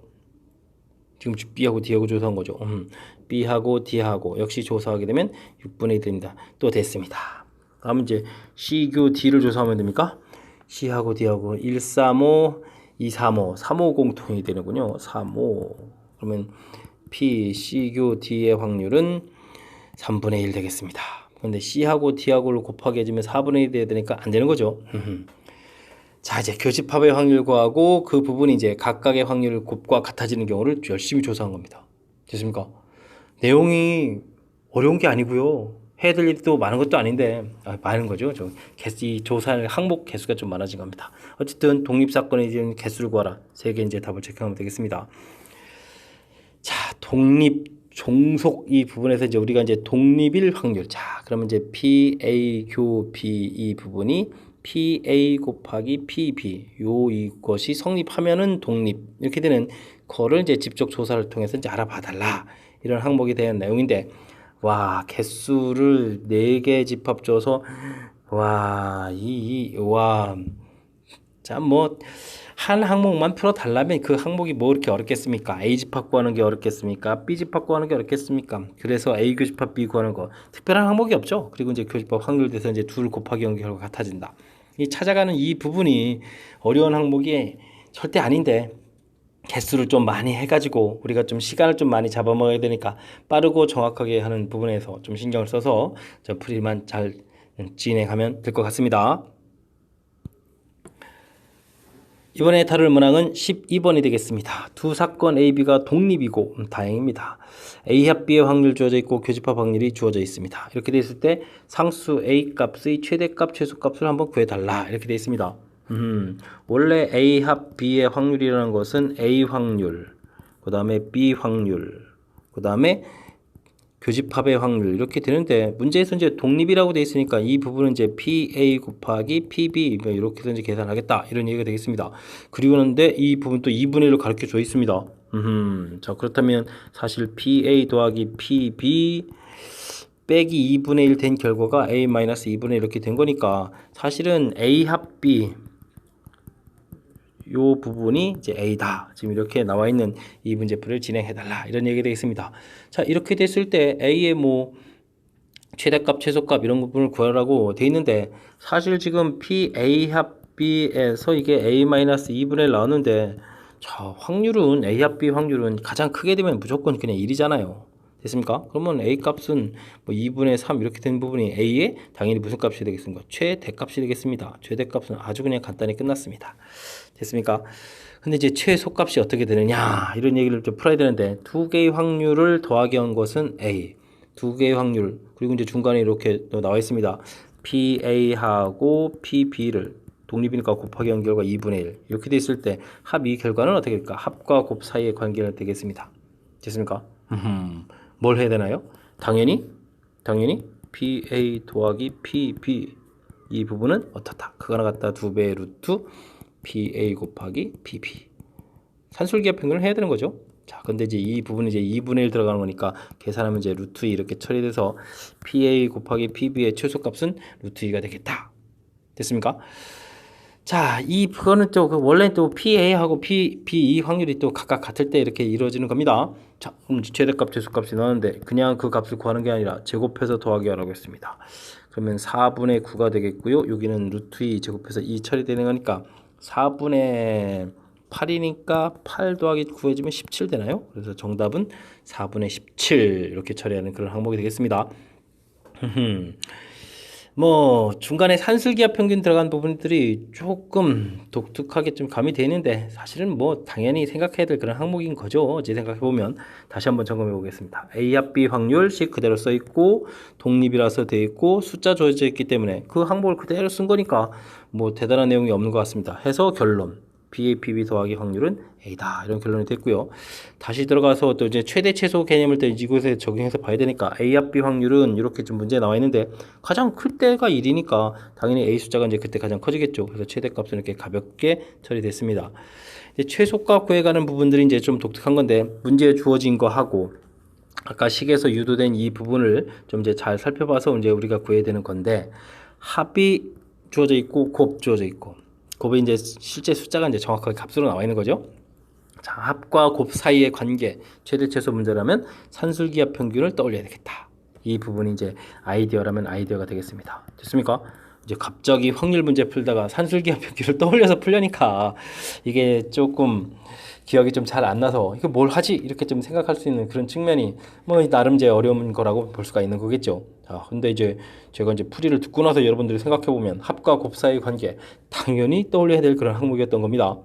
지금 B하고 D하고 조사한 거죠. B하고 D하고 역시 조사하게 되면 6분의 1 됩니다. 또 됐습니다. 다음 이제 C, 교, D를 조사하면 됩니까? C하고 D하고 1, 3, 5, 2, 3, 5, 3, 5 공통이 되는군요. 3, 5 그러면 P, C, 교, D의 확률은 3분의 1 되겠습니다. 그런데 C하고 D하고를 곱하기 해주면 4분의 1이 돼야 되니까 안 되는 거죠. 자, 이제 교집합의 확률 구하고 그 부분이 이제 각각의 확률 곱과 같아지는 경우를 열심히 조사한 겁니다. 됐습니까? 내용이 어려운 게 아니고요. 해야 될 일이 또 많은 것도 아닌데 많은 거죠. 이 조사할 항목 개수가 좀 많아진 겁니다. 어쨌든 독립사건에 대한 개수를 구하라. 3개 이제 답을 체크하면 되겠습니다. 자, 독립 종속 이 부분에서 이제 우리가 이제 독립일 확률. 자, 그러면 이제 P, A, 교, B 이 부분이 PA 곱하기 PB 이것이 성립하면은 독립 이렇게 되는 거를 이제 직접 조사를 통해서 이제 알아봐 달라 이런 항목에 대한 내용인데 와 개수를 4개 집합 줘서 참 뭐 한 항목만 풀어 달라면 그 항목이 뭐 이렇게 어렵겠습니까? A 집합 구하는 게 어렵겠습니까? B 집합 구하는 게 어렵겠습니까? 그래서 A 교집합 B 구하는 거 특별한 항목이 없죠. 그리고 이제 교집합 확률돼서 이제 둘 곱하기 연결과 같아진다. 이 찾아가는 이 부분이 어려운 항목이 절대 아닌데 개수를 좀 많이 해가지고 우리가 좀 시간을 좀 많이 잡아먹어야 되니까 빠르고 정확하게 하는 부분에서 좀 신경을 써서 저 풀이만 잘 진행하면 될 것 같습니다. 이번에 다룰 문항은 12번이 되겠습니다. 두 사건 A, B가 독립이고 다행입니다. A 합 B의 확률 주어져 있고 교집합 확률이 주어져 있습니다. 이렇게 되어 있을 때 상수 A 값의 최대값, 최소값을 한번 구해달라 이렇게 되어 있습니다. 원래 A 합 B의 확률이라는 것은 A 확률, 그 다음에 B 확률, 그 다음에 교집합의 확률 이렇게 되는데 문제에서 이제 독립이라고 되어 있으니까 이 부분은 이제 PA 곱하기 PB 이렇게 해서 이제 계산하겠다 이런 얘기가 되겠습니다. 그리고는데 이 부분 또 2분의 1로 가르쳐 줘 있습니다. 자 그렇다면 사실 PA 더하기 PB 빼기 2분의 1 된 결과가 A 마이너스 2분의 1 이렇게 된 거니까 사실은 A 합 B 요 부분이 이제 A다. 지금 이렇게 나와 있는 이 문제풀이를 진행해 달라. 이런 얘기가 되겠습니다. 자, 이렇게 됐을 때 A의 뭐 최대값, 최소값 이런 부분을 구하라고 돼 있는데 사실 지금 PA 합 B에서 이게 A-2분의 1 나오는데 자, 확률은 A 합 B 확률은 가장 크게 되면 무조건 그냥 1이잖아요. 됐습니까? 그러면 A 값은 뭐 2분의 3 이렇게 된 부분이 A의 당연히 무슨 값이 되겠습니까? 최대값이 되겠습니다. 최대값은 아주 그냥 간단히 끝났습니다. 됐습니까? 근데 이제 최소값이 어떻게 되느냐 이런 얘기를 좀 풀어야 되는데 두 개의 확률을 더하기 한 것은 A, 두 개의 확률 그리고 이제 중간에 이렇게 또 나와 있습니다. PA하고 PB를 독립이니까 곱하기 한 결과 2분의 1 이렇게 돼 있을 때 합 이 결과는 어떻게 될까? 합과 곱 사이의 관계가 되겠습니다. 됐습니까? 뭘 해야 되나요? 당연히 PA 더하기 PB 이 부분은 어떻다? 그거나 같다 2배의 루트 PA 곱하기 PB 산술기하 평균을 해야 되는 거죠. 자, 근데 이제 이 부분이 이제 2분의 1 들어가는 거니까 계산하면 이제 루트 2 이렇게 처리돼서 PA 곱하기 PB의 최소값은 루트 2가 되겠다. 됐습니까? 자, 그거는 또 원래 또 PA하고 PB 확률이 또 각각 같을 때 이렇게 이루어지는 겁니다. 자, 최대값, 최소값이 나왔는데 그냥 그 값을 구하는 게 아니라 제곱해서 더하기 하라고 했습니다. 그러면 4분의 9가 되겠고요. 여기는 루트 2 제곱해서 2 처리되는 거니까 4분의 8이니까 8 더하기 9 해주면 17 되나요? 그래서 정답은 4분의 17 이렇게 처리하는 그런 항목이 되겠습니다. 뭐 중간에 산술기하 평균 들어간 부분들이 조금 독특하게 좀 가미되어 있는데 사실은 뭐 당연히 생각해야 될 그런 항목인 거죠. 어제 생각해 보면 다시 한번 점검해 보겠습니다. A 합 B 확률씩 그대로 써 있고 독립이라서 되어 있고 숫자 주어져 있기 때문에 그 항목을 그대로 쓴 거니까 뭐 대단한 내용이 없는 것 같습니다. 해서 결론 BA, PB 더하기 확률은 A다 이런 결론이 됐고요. 다시 들어가서 또 이제 최대 최소 개념을 또 이곳에 적용해서 봐야 되니까 A 합 B 확률은 이렇게 좀 문제에 나와 있는데 가장 클 때가 1이니까 당연히 A 숫자가 이제 그때 가장 커지겠죠. 그래서 최대값은 이렇게 가볍게 처리됐습니다. 이제 최소값 구해가는 부분들이 이제 좀 독특한 건데 문제에 주어진 거 하고 아까 식에서 유도된 이 부분을 좀 이제 잘 살펴봐서 이제 우리가 구해야 되는 건데 합이 주어져 있고 곱 주어져 있고 곱이 이제 실제 숫자가 이제 정확하게 값으로 나와 있는 거죠. 자, 합과 곱 사이의 관계 최대 최소 문제라면 산술기하 평균을 떠올려야 되겠다. 이 부분이 이제 아이디어라면 아이디어가 되겠습니다. 됐습니까? 이제 갑자기 확률 문제 풀다가 산술기하 평균을 떠올려서 풀려니까 이게 조금 기억이 좀 잘 안 나서 이거 뭘 하지? 이렇게 좀 생각할 수 있는 그런 측면이 뭐 나름 제 어려운 거라고 볼 수가 있는 거겠죠. 자, 근데 이제 제가 이제 풀이를 듣고 나서 여러분들이 생각해 보면 합과 곱 사이의 관계 당연히 떠올려야 될 그런 항목이었던 겁니다.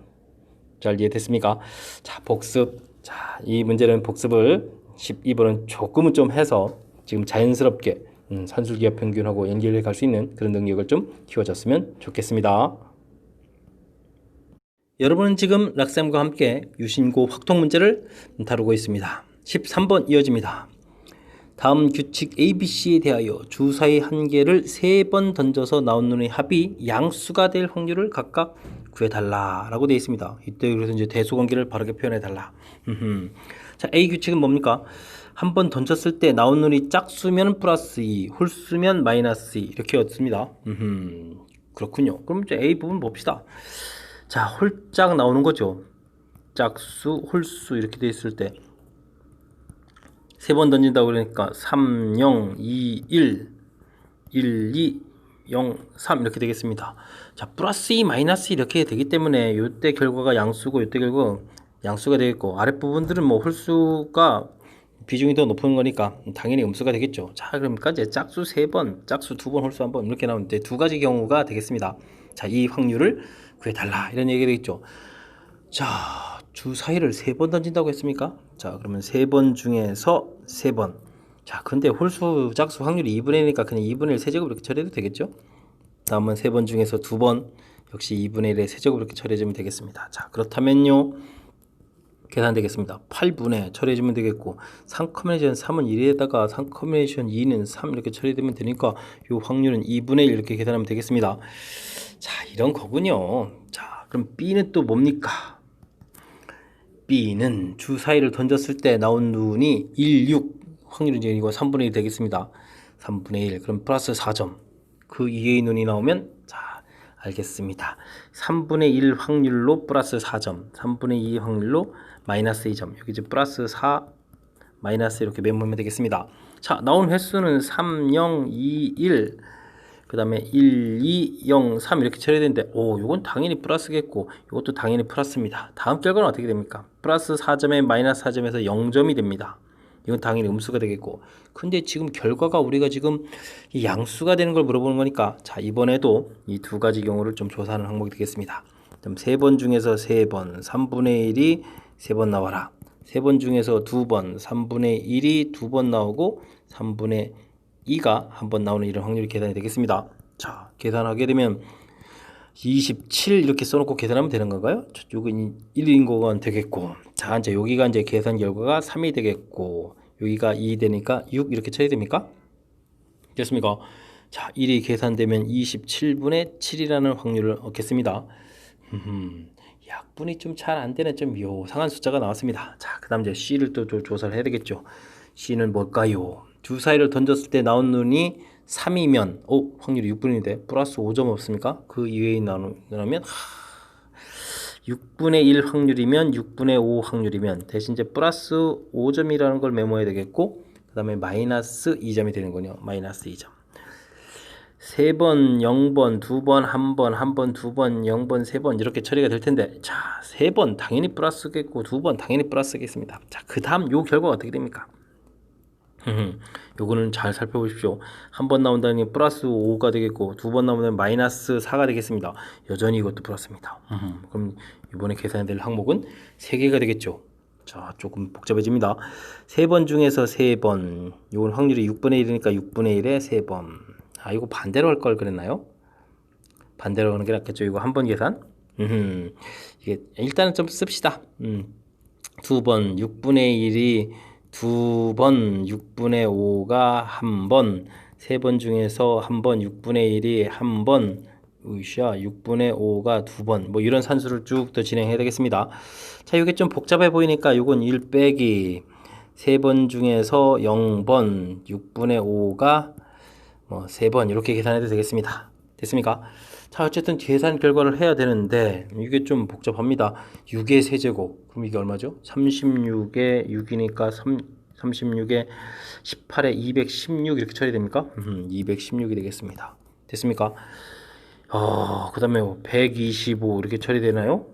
잘 이해됐습니까? 자, 복습. 자, 이 문제는 복습을 12번은 조금은 좀 해서 지금 자연스럽게 산술기하 평균하고 연결해 갈 수 있는 그런 능력을 좀 키워줬으면 좋겠습니다. 여러분은 지금 락쌤과 함께 유신고 확통 문제를 다루고 있습니다. 13번 이어집니다. 다음 규칙 ABC에 대하여 주사위 한 개를 3번 던져서 나온 눈의 합이 양수가 될 확률을 각각 구해달라 라고 되어 있습니다. 이때 그래서 이제 대수관계를 바르게 표현해달라. 자, A 규칙은 뭡니까? 한 번 던졌을 때 나온 눈이 짝수면 플러스 2, 홀수면 마이너스 2 이렇게였습니다. 그렇군요. 그럼 이제 A 부분 봅시다. 자, 홀짝 나오는 거죠. 짝수, 홀수 이렇게 되어 있을 때 3번 던진다고 그러니까 3, 0, 2, 1, 1, 2, 0, 3 이렇게 되겠습니다. 자, 플러스 2, 마이너스 이렇게 되기 때문에 이때 결과가 양수고 이때 결과가 양수가 되겠고 아랫부분들은 뭐 홀수가 비중이 더 높은 거니까 당연히 음수가 되겠죠. 자, 그러니까 이제 짝수 3번, 짝수 2번, 홀수 1번 이렇게 나오는데 두 가지 경우가 되겠습니다. 자, 이 확률을 구해달라 이런 얘기가 되겠죠. 자, 주사위를 3번 던진다고 했습니까? 자, 그러면 3번 중에서 3번. 자, 근데 홀수 짝수 확률이 2분의 1이니까 그냥 2분의 1 세제곱 이렇게 처리해도 되겠죠? 다음은 3번 중에서 2번 역시 2분의 1의 세제곱 이렇게 처리해주면 되겠습니다. 자, 그렇다면요 계산되겠습니다. 8분의 처리해주면 되겠고 3 커뮤니션 3은 1에다가 3 커뮤니션 2는 3 이렇게 처리되면 되니까 이 확률은 2분의 1 이렇게 계산하면 되겠습니다. 자, 이런 거군요. 자, 그럼 B는 또 뭡니까? B는 주사위를 던졌을 때 나온 눈이 1, 6 확률은 이제 이거 3분의 1 되겠습니다. 3분의 1 그럼 플러스 4점 그 2의 눈이 나오면 자 알겠습니다. 3분의 1 확률로 플러스 4점 3분의 2 확률로 마이너스 2점 여기 이제 플러스 4 마이너스 이렇게 메모하면 되겠습니다. 자, 나온 횟수는 3, 0, 2, 1, 그 다음에 1, 2, 0, 3 이렇게 처리되는데, 오, 이건 당연히 플러스겠고, 이것도 당연히 플러스입니다. 다음 결과는 어떻게 됩니까? 플러스 4점에 마이너스 4점에서 0점이 됩니다. 이건 당연히 음수가 되겠고, 근데 지금 결과가 우리가 지금 이 양수가 되는 걸 물어보는 거니까, 자, 이번에도 이 두 가지 경우를 좀 조사하는 항목이 되겠습니다. 그럼 3번 중에서 3번, 3분의 1이 3번 나와라. 3번 중에서 2번, 3분의 1이 2번 나오고 3분의 2가 한 번 나오는 이런 확률이 계산이 되겠습니다. 자, 계산하게 되면 27 이렇게 써놓고 계산하면 되는 건가요? 요건 1인 거가 되겠고, 자, 이제 여기가 이제 계산 결과가 3이 되겠고, 여기가 2 되니까 6 이렇게 쳐야 됩니까? 됐습니까? 자, 1이 계산되면 27분의 7이라는 확률을 얻겠습니다. 약분이 좀 잘 안 되는 좀 묘상한 숫자가 나왔습니다. 자, 그 다음 이제 C를 또 조사를 해야 되겠죠. C는 뭘까요? 주사위를 던졌을 때 나온 눈이 3이면, 확률이 6분인데, 플러스 5점 없습니까? 그 이외에 나오면, 6분의 1 확률이면, 6분의 5 확률이면, 대신 이제 플러스 5점이라는 걸 메모해야 되겠고, 그 다음에 마이너스 2점이 되는군요. 마이너스 2점. 3번, 0번, 2번, 1번, 1번, 2번, 0번, 3번 이렇게 처리가 될 텐데, 자, 3번 당연히 플러스겠고 2번 당연히 플러스겠습니다. 자, 그 다음 요 결과가 어떻게 됩니까? 요거는 잘 살펴보십시오. 한 번 나온다니 플러스 5가 되겠고, 2번 나오면 마이너스 4가 되겠습니다. 여전히 이것도 플러스입니다. 그럼 이번에 계산될 항목은 3개가 되겠죠. 자, 조금 복잡해집니다. 3번 중에서 3번, 요건 확률이 6분의 1이니까 6분의 1에 3번. 아, 이거 반대로 할 걸 그랬나요? 반대로 하는 게 낫겠죠. 이거 한 번 계산. 이게 일단은 좀 씁시다. 2번 6분의 1이 2번 6분의 5가 한 번, 3번 중에서 한 번 6분의 1이 한 번, 으쌰 6분의 5가 두 번, 뭐 이런 산수를 쭉 더 진행해야 되겠습니다. 자, 이게 좀 복잡해 보이니까 이건 1 빼기 3번 중에서 0번 6분의 5가 뭐 3번 이렇게 계산해도 되겠습니다. 됐습니까? 자, 어쨌든 계산 결과를 해야 되는데 이게 좀 복잡합니다. 6의 세제곱, 그럼 이게 얼마죠? 36에 6이니까 36에 18에 216 이렇게 처리됩니까? 216이 되겠습니다. 됐습니까? 그 다음에 125 이렇게 처리되나요?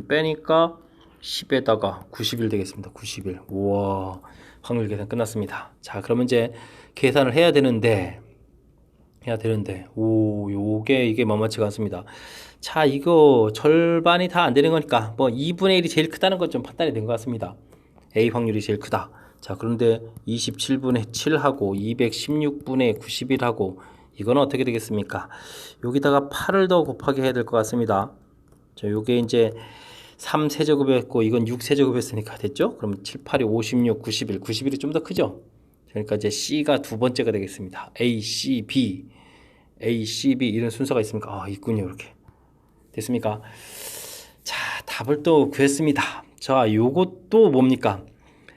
빼니까 10에다가 91 되겠습니다. 91. 우와, 확률 계산 끝났습니다. 자, 그러면 이제 계산을 해야 되는데, 요게 이게 만만치가 않습니다. 자, 이거 절반이 다 안 되는 거니까 뭐 2분의 1이 제일 크다는 건 좀 판단이 된 것 같습니다. A 확률이 제일 크다. 자, 그런데 27분의 7하고 216분의 91하고 이건 어떻게 되겠습니까? 여기다가 8을 더 곱하게 해야 될 것 같습니다. 자, 요게 이제 3세제곱이었고 이건 6세제곱이었으니까 됐죠? 그럼 7, 8이 56, 91, 91이 좀 더 크죠? 그러니까 이제 C가 두 번째가 되겠습니다. A, C, B, A, C, B 이런 순서가 있습니까? 있군요. 이렇게 됐습니까? 자, 답을 또 구했습니다. 자, 요것도 뭡니까?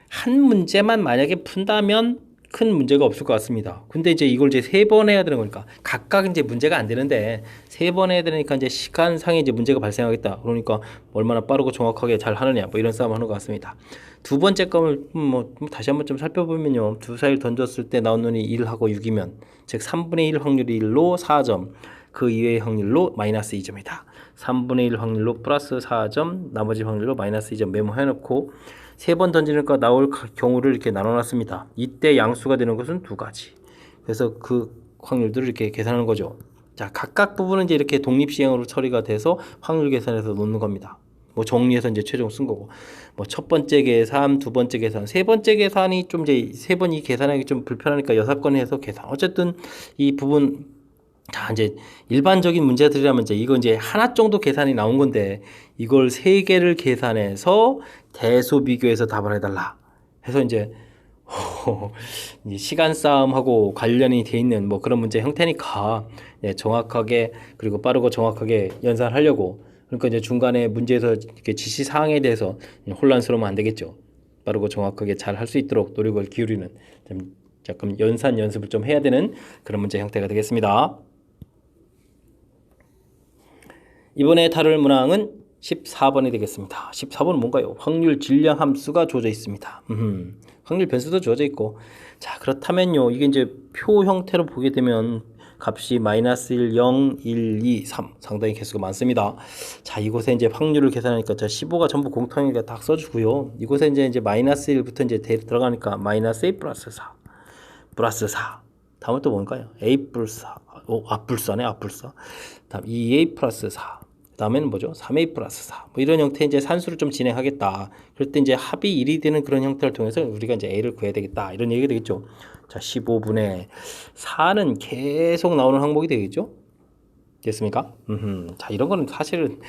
한 문제만 만약에 푼다면 큰 문제가 없을 것 같습니다. 근데 이제 이걸 이제 3번 해야 되는 거니까 각각 이제 문제가 안 되는데 3번 해야 되니까 이제 시간상에 이제 문제가 발생하겠다. 그러니까 얼마나 빠르고 정확하게 잘 하느냐 뭐 이런 싸움 하는 것 같습니다. 두 번째 거를 뭐 다시 한번 좀 살펴보면요. 주사위를 던졌을 때 나온 눈이 1하고 6이면 즉 3분의 1 확률이 1로 4점, 그 이외의 확률로 마이너스 2점이다. 3분의 1 확률로 플러스 4점, 나머지 확률로 마이너스 2점 메모해놓고 3번 던지니까 나올 경우를 이렇게 나눠놨습니다. 이때 양수가 되는 것은 두 가지. 그래서 그 확률들을 이렇게 계산하는 거죠. 자, 각각 부분은 이제 이렇게 독립시행으로 처리가 돼서 확률 계산해서 놓는 겁니다. 뭐 정리해서 이제 최종 쓴 거고. 뭐 첫 번째 계산, 두 번째 계산, 세 번째 계산이 좀 이제 세 번이 계산하기 좀 불편하니까 6건 해서 계산. 어쨌든 이 부분 자, 이제 일반적인 문제들이라면 이제 이거 이제 하나 정도 계산이 나온 건데 이걸 3개를 계산해서 대소 비교해서 답을 해달라 해서 이제 시간 싸움하고 관련이 돼 있는 뭐 그런 문제 형태니까 정확하게 그리고 빠르고 정확하게 연산하려고 그러니까 이제 중간에 문제에서 이렇게 지시 사항에 대해서 혼란스러우면 안 되겠죠. 빠르고 정확하게 잘 할 수 있도록 노력을 기울이는 조금 연산 연습을 좀 해야 되는 그런 문제 형태가 되겠습니다. 이번에 다룰 문항은 14번이 되겠습니다. 14번은 뭔가요? 확률 질량 함수가 주어져 있습니다. 확률 변수도 주어져 있고. 자, 그렇다면요. 이게 이제 표 형태로 보게 되면 값이 마이너스 1, 0, 1, 2, 3 상당히 개수가 많습니다. 자, 이곳에 이제 확률을 계산하니까 자, 15가 전부 공통이니까 딱 써주고요. 이곳에 이제 마이너스 1부터 이제 들어가니까 마이너스 A 플러스 4 플러스 4. 다음은 또 뭔가요? A 플러스 4. 앞불사네, 앞불사. 다음 2A 플러스 4. 다음에는 뭐죠? 3A 플러스 4. 뭐 이런 형태의 이제 산수를 좀 진행하겠다. 그럴 때 이제 합이 1이 되는 그런 형태를 통해서 우리가 이제 A를 구해야 되겠다. 이런 얘기가 되겠죠. 자, 15분의 4는 계속 나오는 항목이 되겠죠. 됐습니까? 자, 이런 거는 사실은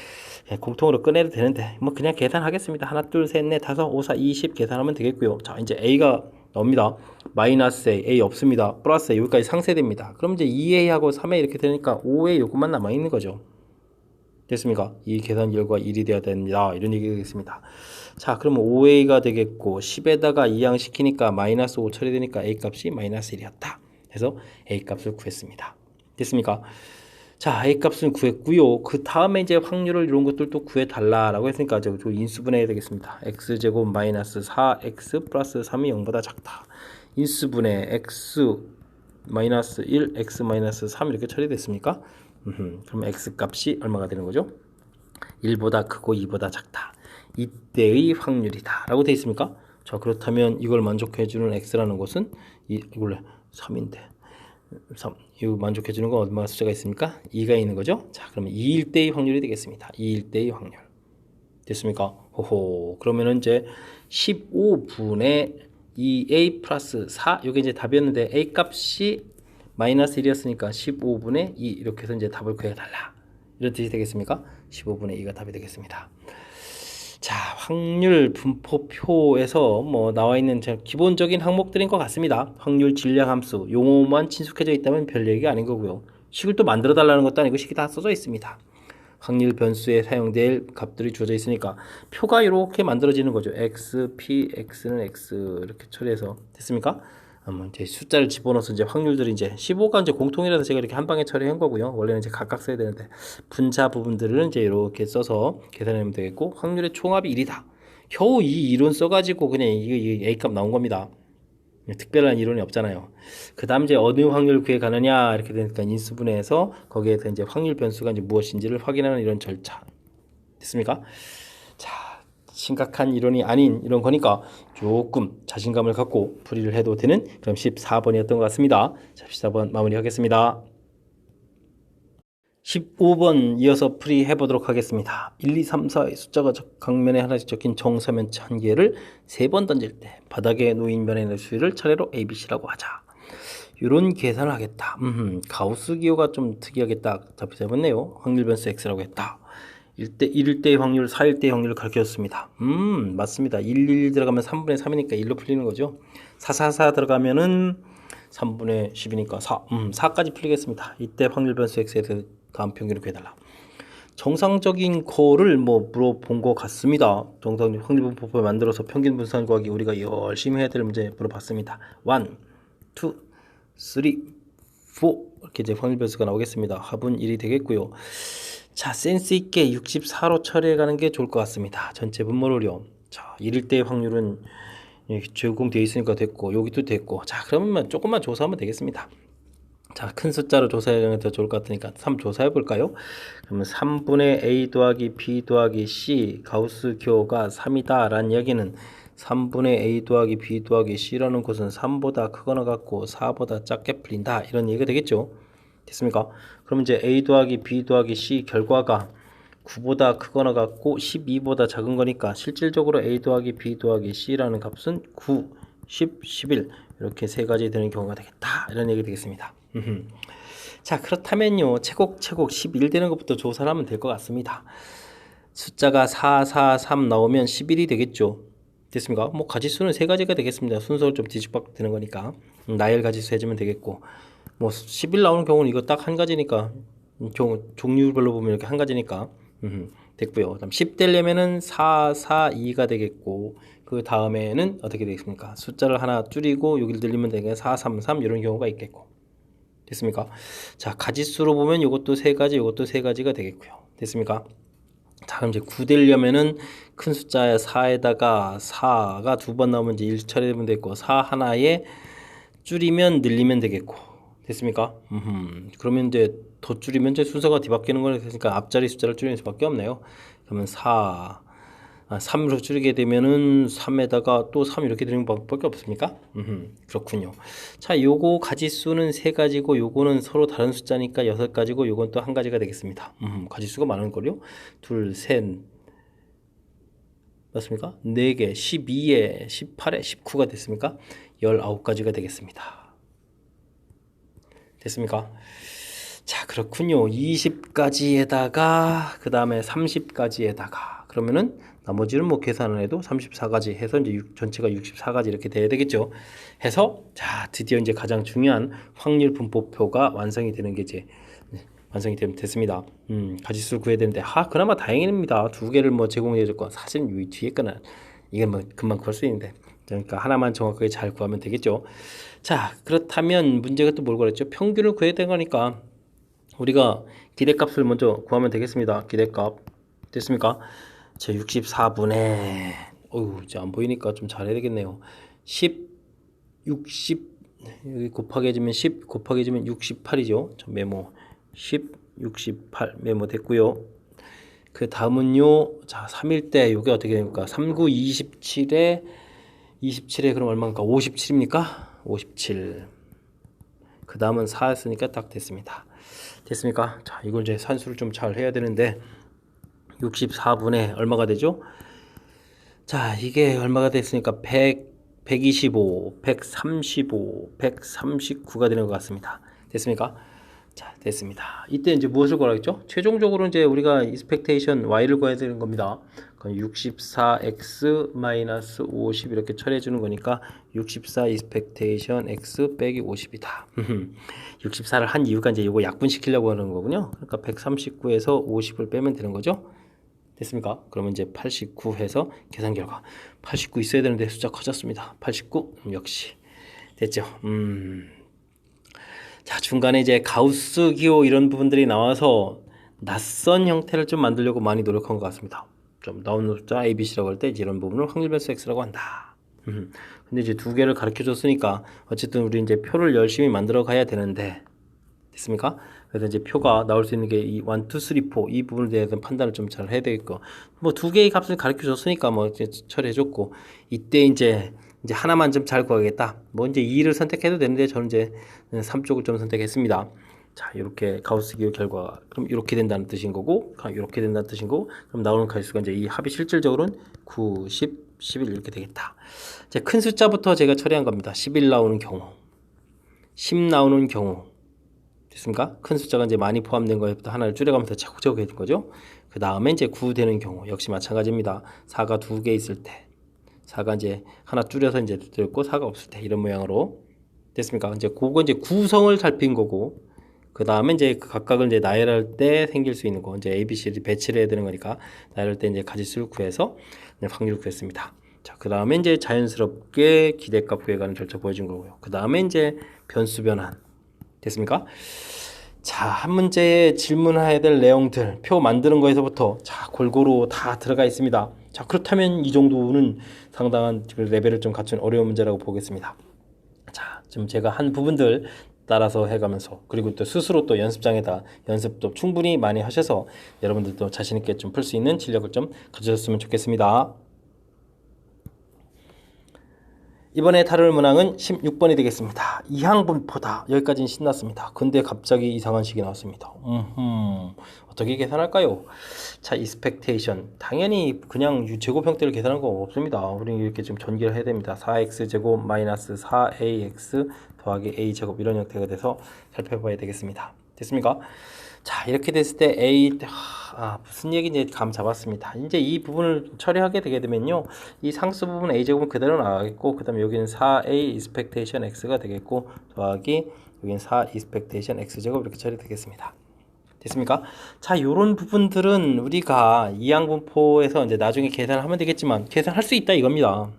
공통으로 꺼내도 되는데, 뭐 그냥 계산하겠습니다. 하나, 둘, 셋, 넷, 다섯, 5, 4, 20 계산하면 되겠고요. 자, 이제 A가 나옵니다. 마이너스 A 없습니다. 플러스 A 여기까지 상쇄됩니다. 그럼 이제 2A하고 3A 이렇게 되니까 5A 요것만 남아있는 거죠. 됐습니까? 이 계산 결과 1이 돼야 됩니다. 이런 얘기가 되겠습니다. 자, 그러면 5A가 되겠고 10에다가 이항시키니까 마이너스 5 처리되니까 A 값이 마이너스 1이었다. 그래서 A 값을 구했습니다. 됐습니까? 자, A 값은 구했고요. 그 다음에 이제 확률을 이런 것들도 구해달라라고 했으니까 저 인수분해해야 되겠습니다. x제곱 마이너스 4x 플러스 3이 0보다 작다. 인수분해 x 마이너스 1, x 마이너스 3 이렇게 처리됐습니까? 그럼 x 값이 얼마가 되는 거죠? 1보다 크고 2보다 작다. 이때의 확률이다 라고 되어 있습니까? 자, 그렇다면 이걸 만족해주는 x라는 것은 이걸로 3인데 3. 이거 만족해주는 건 얼마나 숫자가 있습니까? 2가 있는 거죠? 자, 그러면 2일 때의 확률이 되겠습니다. 2일 때의 확률. 됐습니까? 호호. 그러면은 이제 15분의 2a 플러스 4. 이게 이제 답이었는데 a 값이 마이너스 1이었으니까 15분의 2 이렇게 해서 이제 답을 구해달라. 이런 뜻이 되겠습니까? 15분의 2가 답이 되겠습니다. 자, 확률 분포표에서 뭐 나와 있는 기본적인 항목들인 것 같습니다. 확률 질량 함수 용어만 친숙해져 있다면 별 얘기가 아닌 거고요. 식을 또 만들어 달라는 것도 아니고 식이 다 써져 있습니다. 확률 변수에 사용될 값들이 주어져 있으니까 표가 이렇게 만들어지는 거죠. x, p, x는 x 이렇게 처리해서 됐습니까? 이제 숫자를 집어넣어서 이제 확률들이 이제 15가 이제 공통이라서 제가 이렇게 한 방에 처리한 거고요. 원래는 이제 각각 써야 되는데 분자 부분들은 이제 이렇게 써서 계산하면 되겠고 확률의 총합이 1이다. 겨우 이 이론 써가지고 그냥 이 A 값 나온 겁니다. 특별한 이론이 없잖아요. 그 다음 이제 어느 확률 구해 가느냐 이렇게 되니까 인수분해해서 거기에서 이제 확률 변수가 이제 무엇인지를 확인하는 이런 절차. 됐습니까? 자, 심각한 이론이 아닌 이런 거니까 조금 자신감을 갖고 풀이를 해도 되는 그럼 14번이었던 것 같습니다. 자, 14번 마무리하겠습니다. 15번 이어서 풀이해 보도록 하겠습니다. 1, 2, 3, 4의 숫자가 각면에 하나씩 적힌 정사면 1000개를 3번 던질 때 바닥에 놓인 면의 수위를 차례로 A, B, C라고 하자. 이런 계산을 하겠다. 가우스 기호가 좀 특이하게 딱 잡혔네요. 확률 변수 X라고 했다. 1일 때의 확률, 4일 때의 확률을 가르쳐줬습니다. 맞습니다. 1, 1 들어가면 3분의 3이니까 1로 풀리는 거죠. 4, 4, 4 들어가면은 3분의 10이니까 4. 4까지 풀리겠습니다. 이때 확률 변수 X에 대해서 다음 평균을 구해달라. 정상적인 거를 뭐 물어본 것 같습니다. 정상 확률 분포표 만들어서 평균 분산 구하기 우리가 열심히 해야 될 문제 물어봤습니다. 1, 2, 3, 4 이렇게 이제 확률 변수가 나오겠습니다. 합은 1이 되겠고요. 자, 센스 있게 64로 처리해 가는 게 좋을 것 같습니다. 전체 분모를요. 자, 1일 때의 확률은 제공되어 있으니까 됐고 여기도 됐고. 자, 그러면 조금만 조사하면 되겠습니다. 자, 큰 숫자로 조사하면 더 좋을 것 같으니까 3 조사해 볼까요? 그러면 3분의 A 더하기 B 더하기 C 가우스 기호가 3이다 라는 이야기는 3분의 A 더하기 B 더하기 C라는 것은 3보다 크거나 같고 4보다 작게 풀린다 이런 얘기가 되겠죠. 됐습니까? 그럼 이제 A 더하기 B 더하기 C 결과가 9보다 크거나 같고 12보다 작은 거니까 실질적으로 A 더하기 B 더하기 C라는 값은 9, 10, 11 이렇게 세 가지 되는 경우가 되겠다 이런 얘기 되겠습니다. 자, 그렇다면요 채곡 11 되는 것부터 조사를 하면 될 것 같습니다. 숫자가 4, 4, 3 나오면 11이 되겠죠. 됐습니까? 뭐 가지수는 세 가지가 되겠습니다. 순서를 좀 뒤집박 되는 거니까 나열 가지수 해주면 되겠고 뭐 11 나오는 경우는 이거 딱 한 가지니까 종류별로 보면 이렇게 한 가지니까 됐고요. 그다음 10 되려면은 4, 4, 2가 되겠고 그 다음에는 어떻게 되겠습니까? 숫자를 하나 줄이고 여기를 늘리면 되게 4, 3, 3 이런 경우가 있겠고 됐습니까? 자, 가지수로 보면 이것도 세 가지, 이것도 세 가지가 되겠고요. 됐습니까? 자, 그럼 이제 9 되려면은 큰 숫자 4에다가 4가 두 번 나오면 이제 1 처리되면 되겠고 4 하나에 줄이면 늘리면 되겠고 됐습니까? 그러면 이제 더 줄이면 이제 순서가 뒤바뀌는 거니까 앞자리 숫자를 줄이는 수밖에 없네요. 그러면 3으로 줄이게 되면은 3에다가 또 3 이렇게 되는 방법밖에 없습니까? 그렇군요. 자, 요거 가지수는 3가지고 요거는 서로 다른 숫자니까 6가지고 요건 또 한 가지가 되겠습니다. 가지수가 많은 거요. 둘, 셋, 맞습니까? 4개, 12에, 18에, 19가 됐습니까? 19가지가 되겠습니다. 됐습니까? 자, 그렇군요. 20가지에다가 그 다음에 30가지에다가 그러면은 나머지는 뭐 계산 안 해도 34가지 해서 이제 전체가 64가지 이렇게 돼야 되겠죠. 해서 자, 드디어 이제 가장 중요한 확률 분포표가 완성이 되는 게 이제 완성이 됐습니다. 가지수를 구해야 되는데 그나마 다행입니다. 2개를 뭐 제공해 줬고 사실 이 뒤에 거는 이게 뭐 금방 구할 수 있는데 그러니까 하나만 정확하게 잘 구하면 되겠죠. 자, 그렇다면 문제가 또 뭘 그랬죠? 평균을 구해야 되는 거니까 우리가 기대값을 먼저 구하면 되겠습니다. 기대값 됐습니까? 제 64분의 이제 안 보이니까 좀 잘해야 되겠네요. 10 60 여기 곱하기 해주면 10 곱하기 해주면 68이죠. 저 메모 10 68 메모 됐고요. 그 다음은요. 자, 3일 때 이게 어떻게 됩니까? 39 27에 27에 그럼 얼마입니까? 57입니까? 57. 그 다음은 4였으니까 딱 됐습니다. 됐습니까? 자, 이걸 이제 산수를 좀 잘 해야 되는데 64분의 얼마가 되죠? 자, 이게 얼마가 됐으니까 125, 135, 139가 되는 것 같습니다. 됐습니까? 자, 됐습니다. 이때 이제 무엇을 구하겠죠? 최종적으로 이제 우리가 expectation y를 구해야 되는 겁니다. 그럼 64x 50 이렇게 처리해 주는 거니까 64 expectation x 빼기 50이다. 64를 한 이유가 이제 이거 약분시키려고 하는 거군요. 그러니까 139에서 50을 빼면 되는 거죠. 됐습니까? 그러면 이제 89 해서 계산 결과 89 있어야 되는데 숫자 커졌습니다. 89 역시 됐죠. 자, 중간에 이제 가우스 기호 이런 부분들이 나와서 낯선 형태를 좀 만들려고 많이 노력한 것 같습니다. 좀 나오는 숫자 ABC라고 할 때 이런 부분을 확률 변수 X라고 한다. 근데 이제 2개를 가르쳐 줬으니까 어쨌든 우리 이제 표를 열심히 만들어 가야 되는데 됐습니까? 그래서 이제 표가 나올 수 있는 게 이 1, 2, 3, 4 이 부분에 대해서 판단을 좀 잘 해야 되겠고 뭐 2개의 값을 가르쳐 줬으니까 뭐 이제 처리해 줬고 이때 이제 하나만 좀 잘 구하겠다. 뭐 이제 2를 선택해도 되는데 저는 이제 3 쪽을 좀 선택했습니다. 자, 이렇게 가우스 기호 결과 그럼 이렇게 된다는 뜻인 거고 이렇게 된다는 뜻인 거고 그럼 나오는 가지수가 이제 이 합이 실질적으로는 9, 10, 11 이렇게 되겠다. 자, 큰 숫자부터 제가 처리한 겁니다. 11 나오는 경우 10 나오는 경우 됐습니까? 큰 숫자가 이제 많이 포함된 거에부터 하나를 줄여가면서 차곡차곡 해준 거죠. 그 다음에 이제 9 되는 경우 역시 마찬가지입니다. 4가 2개 있을 때 4가 이제 하나 줄여서 이제 들었고 4가 없을 때 이런 모양으로 됐습니까? 이제 그거 이제 구성을 살핀 거고 그 다음에 이제 각각을 이제 나열할 때 생길 수 있는 거 이제 ABC를 배치를 해야 되는 거니까 나열할 때 이제 가지수를 구해서 확률을 구했습니다. 자, 그 다음에 이제 자연스럽게 기대값 구해가는 절차 보여준 거고요. 그 다음에 이제 변수 변환 됐습니까? 자, 한 문제에 질문해야 될 내용들 표 만드는 거에서부터 자 골고루 다 들어가 있습니다. 자, 그렇다면 이 정도는 상당한 레벨을 좀 갖춘 어려운 문제라고 보겠습니다. 자, 지금 제가 한 부분들 따라서 해가면서 그리고 또 스스로 또 연습장에다 연습도 충분히 많이 하셔서 여러분들도 자신 있게 좀 풀 수 있는 실력을 좀 가져셨으면 좋겠습니다. 이번에 다룰 문항은 16번이 되겠습니다. 이항분포다. 여기까지는 신났습니다. 근데 갑자기 이상한 식이 나왔습니다. 어떻게 계산할까요? 자, expectation. 당연히 그냥 제곱 형태를 계산할 거 없습니다. 우리는 이렇게 좀 전개를 해야 됩니다. 4x제곱 마이너스 4ax 더하기 a제곱 이런 형태가 돼서 살펴봐야 되겠습니다. 됐습니까? 자, 이렇게 됐을 때 무슨 얘기인지 감 잡았습니다. 이제 이 부분을 처리하게 되게 되면요, 이 상수 부분 a제곱은 그대로 나가겠고 그 다음에 여기는 4a expectation x가 되겠고 더하기 여기는 4 expectation x제곱 이렇게 처리되겠습니다. 됐습니까? 자, 요런 부분들은 우리가 이항분포에서 이제 나중에 계산을 하면 되겠지만 계산할 수 있다 이겁니다.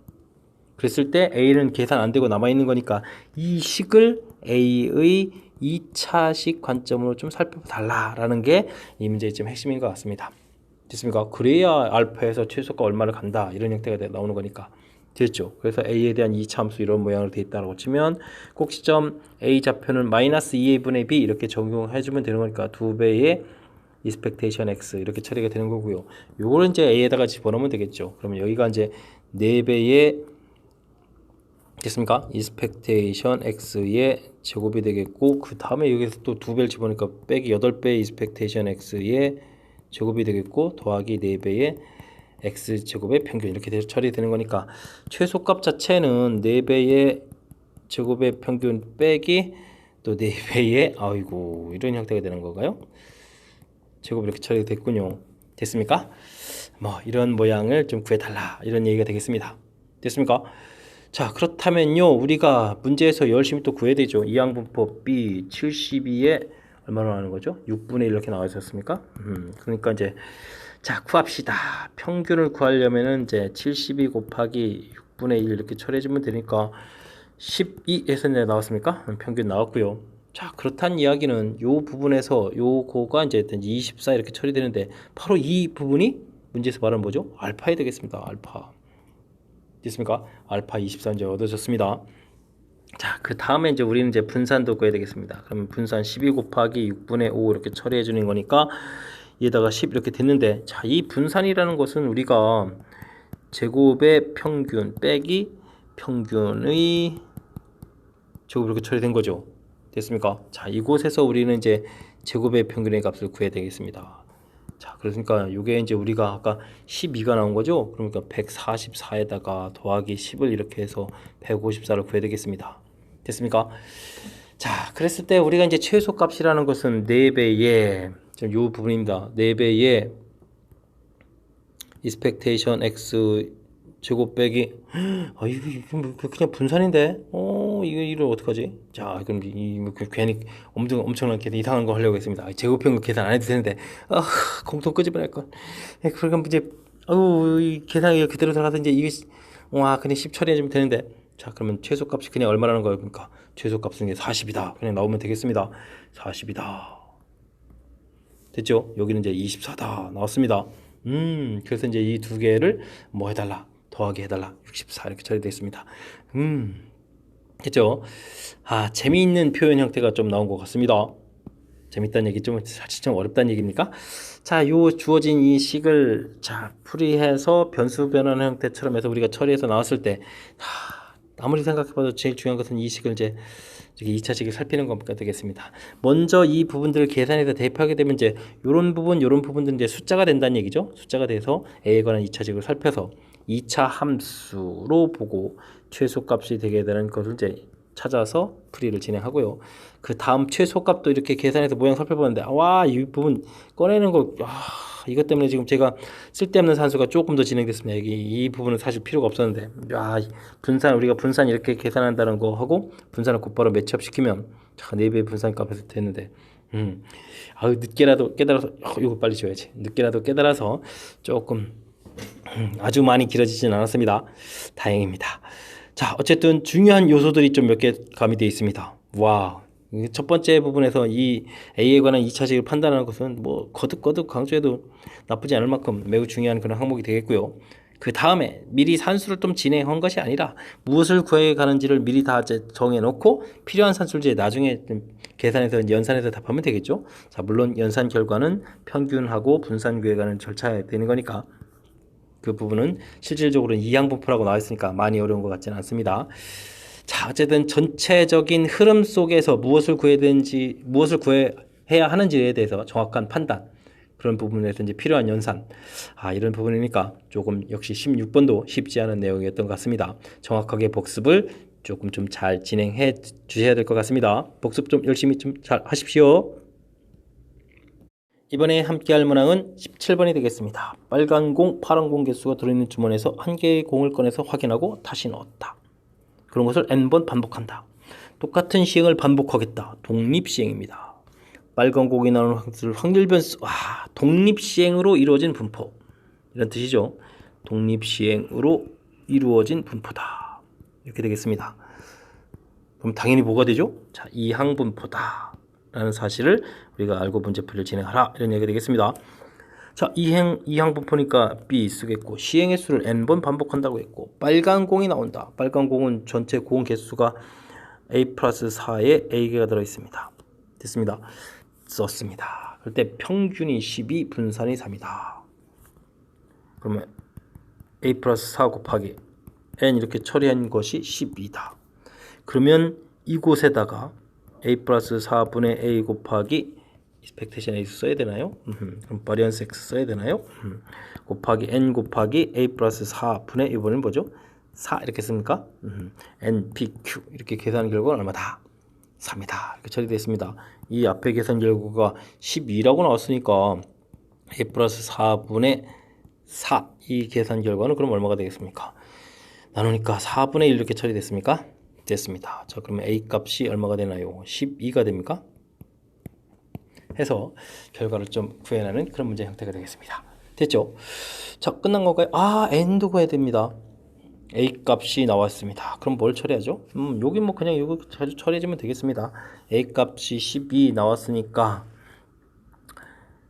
그랬을 때 a는 계산 안 되고 남아있는 거니까 이 식을 a의 2차식 관점으로 좀 살펴달라라는 게 이 문제의 좀 핵심인 것 같습니다. 됐습니까? 그래야 알파에서 최소가 얼마를 간다 이런 형태가 나오는 거니까. 됐죠? 그래서 a에 대한 2차 함수 이런 모양으로 되어 있다고 치면 꼭 시점 a 좌표는 마이너스 2a분의 b 이렇게 적용해주면 되는 거니까 2배의 expectation x 이렇게 처리가 되는 거고요. 요거는 이제 a에다가 집어넣으면 되겠죠. 그러면 여기가 이제 4배의 됐습니까? expectation x의 제곱이 되겠고 그 다음에 여기서 또 2배를 집어넣으니까 빼기 8배의 expectation x의 제곱이 되겠고 더하기 4배의 x제곱의 평균 이렇게 처리되는 거니까 최소값 자체는 4배의 제곱의 평균 빼기 또 4배의 아이고 이런 형태가 되는 건가요? 제곱 이렇게 처리됐군요. 됐습니까? 뭐 이런 모양을 좀 구해달라 이런 얘기가 되겠습니다. 됐습니까? 자 그렇다면요 우리가 문제에서 열심히 또 구해야 되죠. 이항분법 B 72에 얼마나 나오는 거죠? 6분의 1 이렇게 나와 있었습니까? 그러니까 이제 자 구합시다. 평균을 구하려면은 이제 72 곱하기 6분의 1 이렇게 처리해주면 되니까 12에서 나왔습니까? 평균 나왔고요. 자 그렇다는 이야기는 요 부분에서 요거가 이제 24 이렇게 처리되는데 바로 이 부분이 문제에서 말하는 뭐죠? 알파에 되겠습니다. 알파 됐습니까? 알파 24 이제 얻어졌습니다. 자, 그 다음에 이제 우리는 이제 분산도 구해야 되겠습니다. 그러면 분산 12 곱하기 6분의 5 이렇게 처리해 주는 거니까 얘다가 10 이렇게 됐는데 자, 이 분산이라는 것은 우리가 제곱의 평균 빼기 평균의 제곱 이렇게 처리된 거죠. 됐습니까? 자, 이곳에서 우리는 이제 제곱의 평균의 값을 구해야 되겠습니다. 자, 그러니까 이게 이제 우리가 아까 12가 나온 거죠. 그러니까 144에다가 더하기 10을 이렇게 해서 154를 구해야 되겠습니다. 됐습니까? 자, 그랬을 때 우리가 이제 최소값이라는 것은 4배의 지금 이 부분입니다. 4배의 expectation x 제곱 빼기 이거 그냥 분산인데 이거 어떡하지? 자 그럼 괜히 엄청나게 이상한 거 하려고 했습니다. 제곱평균 계산 안 해도 되는데 공통 끄집어낼 걸. 그러면 이제 이 계산이 그대로 들어가서 이제 이게 그냥 10 처리해주면 되는데 자 그러면 최소값이 그냥 얼마라는 거예요? 그러니까 최소값은 이게 40이다 그냥 나오면 되겠습니다. 40이다 됐죠? 여기는 이제 24다 나왔습니다. 그래서 이제 이 두 개를 뭐 해달라 더하기 해달라 64 이렇게 처리되어 있습니다. 됐죠? 재미있는 표현 형태가 좀 나온 것 같습니다. 재밌다는 얘기 좀 사실 좀 어렵다는 얘기입니까? 자, 요 주어진 이 식을 자 풀이해서 변수 변환 형태처럼 해서 우리가 처리해서 나왔을 때 아무리 생각해봐도 제일 중요한 것은 이 식을 이제 2차 식을 살피는 것가 되겠습니다. 먼저 이 부분들을 계산해서 대입하게 되면 이제 요런 부분들은 이제 숫자가 된다는 얘기죠. 숫자가 돼서 A에 관한 2차 식을 살펴서 2차 함수로 보고 최소값이 되게 되는 것을 이제 찾아서 풀이를 진행하고요. 그 다음 최소값도 이렇게 계산해서 모양 살펴보는데 이 부분 꺼내는 거 이것 때문에 지금 제가 쓸데없는 산수가 조금 더 진행됐습니다. 이 부분은 사실 필요가 없었는데 우리가 분산 이렇게 계산한다는 거 하고 분산을 곧바로 매치업시키면 4배의 분산값에서 됐는데 늦게라도 깨달아서 이거 빨리 지워야지. 늦게라도 깨달아서 조금 아주 많이 길어지진 않았습니다. 다행입니다. 자 어쨌든 중요한 요소들이 좀 몇 개 가미되어 있습니다. 첫 번째 부분에서 이 A에 관한 2차식을 판단하는 것은 뭐 거듭 강조해도 나쁘지 않을 만큼 매우 중요한 그런 항목이 되겠고요. 그 다음에 미리 산수를 좀 진행한 것이 아니라 무엇을 구해 가는지를 미리 다 정해놓고 필요한 산수를 이제 나중에 계산해서 연산해서 답하면 되겠죠. 자 물론 연산 결과는 평균하고 분산 구해 가는 절차에 되는 거니까 그 부분은 실질적으로는 이항분포라고 나와 있으니까 많이 어려운 것 같지는 않습니다. 자 어쨌든 전체적인 흐름 속에서 무엇을 구해야 하는지에 대해서 정확한 판단 그런 부분에서 이제 필요한 연산 이런 부분이니까 조금 역시 16번도 쉽지 않은 내용이었던 것 같습니다. 정확하게 복습을 조금 좀 잘 진행해 주셔야 될 것 같습니다. 복습 좀 열심히 좀 잘 하십시오. 이번에 함께할 문항은 17번이 되겠습니다. 빨간 공, 파란 공 개수가 들어있는 주머니에서 한 개의 공을 꺼내서 확인하고 다시 넣었다. 그런 것을 n번 반복한다. 똑같은 시행을 반복하겠다. 독립시행입니다. 빨간 공이 나오는 확률 변수 독립시행으로 이루어진 분포 이런 뜻이죠. 독립시행으로 이루어진 분포다 이렇게 되겠습니다. 그럼 당연히 뭐가 되죠? 자, 이항분포다 라는 사실을 우리가 알고 문제풀이를 진행하라 이런 얘기가 되겠습니다. 자, 이항분 보니까 B 쓰겠고, 시행의 수를 n번 반복한다고 했고, 빨간 공이 나온다. 빨간 공은 전체 공 개수가 a 플러스 4에 a개가 들어있습니다. 됐습니다. 썼습니다. 그럴 때 평균이 12, 분산이 3이다. 그러면 a 플러스 4 곱하기 n 이렇게 처리한 것이 12다. 그러면 이곳에다가 a 플러스 4분의 a 곱하기 expectation a 써야 되나요? 그럼 variance x 써야 되나요? 곱하기 n 곱하기 a 플러스 4분의 이번엔 뭐죠? 4 이렇게 씁니까? n, p, q 이렇게 계산 결과는 얼마다? 3이다. 이렇게 처리되어 있습니다. 이 앞에 계산 결과가 12라고 나왔으니까 a 플러스 4분의 4 이 계산 결과는 그럼 얼마가 되겠습니까? 나누니까 4분의 1 이렇게 처리됐습니까? 됐습니다. 자, 그러면 a 값이 얼마가 되나요? 12가 됩니까? 해서 결과를 좀 구해내는 그런 문제 형태가 되겠습니다. 됐죠? 자, 끝난 건가요? n도 구해야 됩니다. a 값이 나왔습니다. 그럼 뭘 처리하죠? 여기 뭐 그냥 이거 처리해주면 되겠습니다. a 값이 12 나왔으니까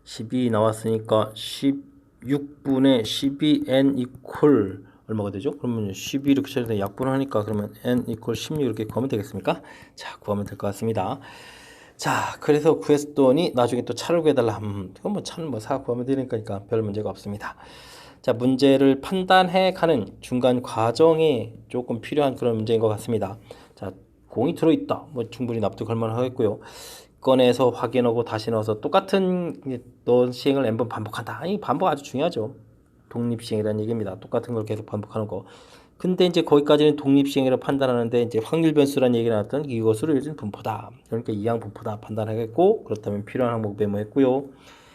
16분의 12n 이퀄 얼마가 되죠? 그러면 12 이렇게 처리해서 약분하니까 그러면 n 이퀄 16 이렇게 구하면 되겠습니까? 자, 구하면 될 것 같습니다. 자, 그래서 구했더니 나중에 또 차를 구해달라. 그건 뭐 차는 뭐 사 구하면 되니까 별 문제가 없습니다. 자, 문제를 판단해 가는 중간 과정이 조금 필요한 그런 문제인 것 같습니다. 자, 공이 들어있다. 뭐 충분히 납득할 만하겠고요. 꺼내서 확인하고 다시 넣어서 똑같은 넣은 시행을 n번 반복한다. 이 반복 아주 중요하죠. 독립시행이라는 얘기입니다. 똑같은 걸 계속 반복하는 거. 근데 이제 거기까지는 독립시행이라고 판단하는데 이제 확률 변수라는 얘기가 나왔던 이것으로 요즘 분포다. 그러니까 이항 분포다 판단하겠고, 그렇다면 필요한 항목 메모했고요.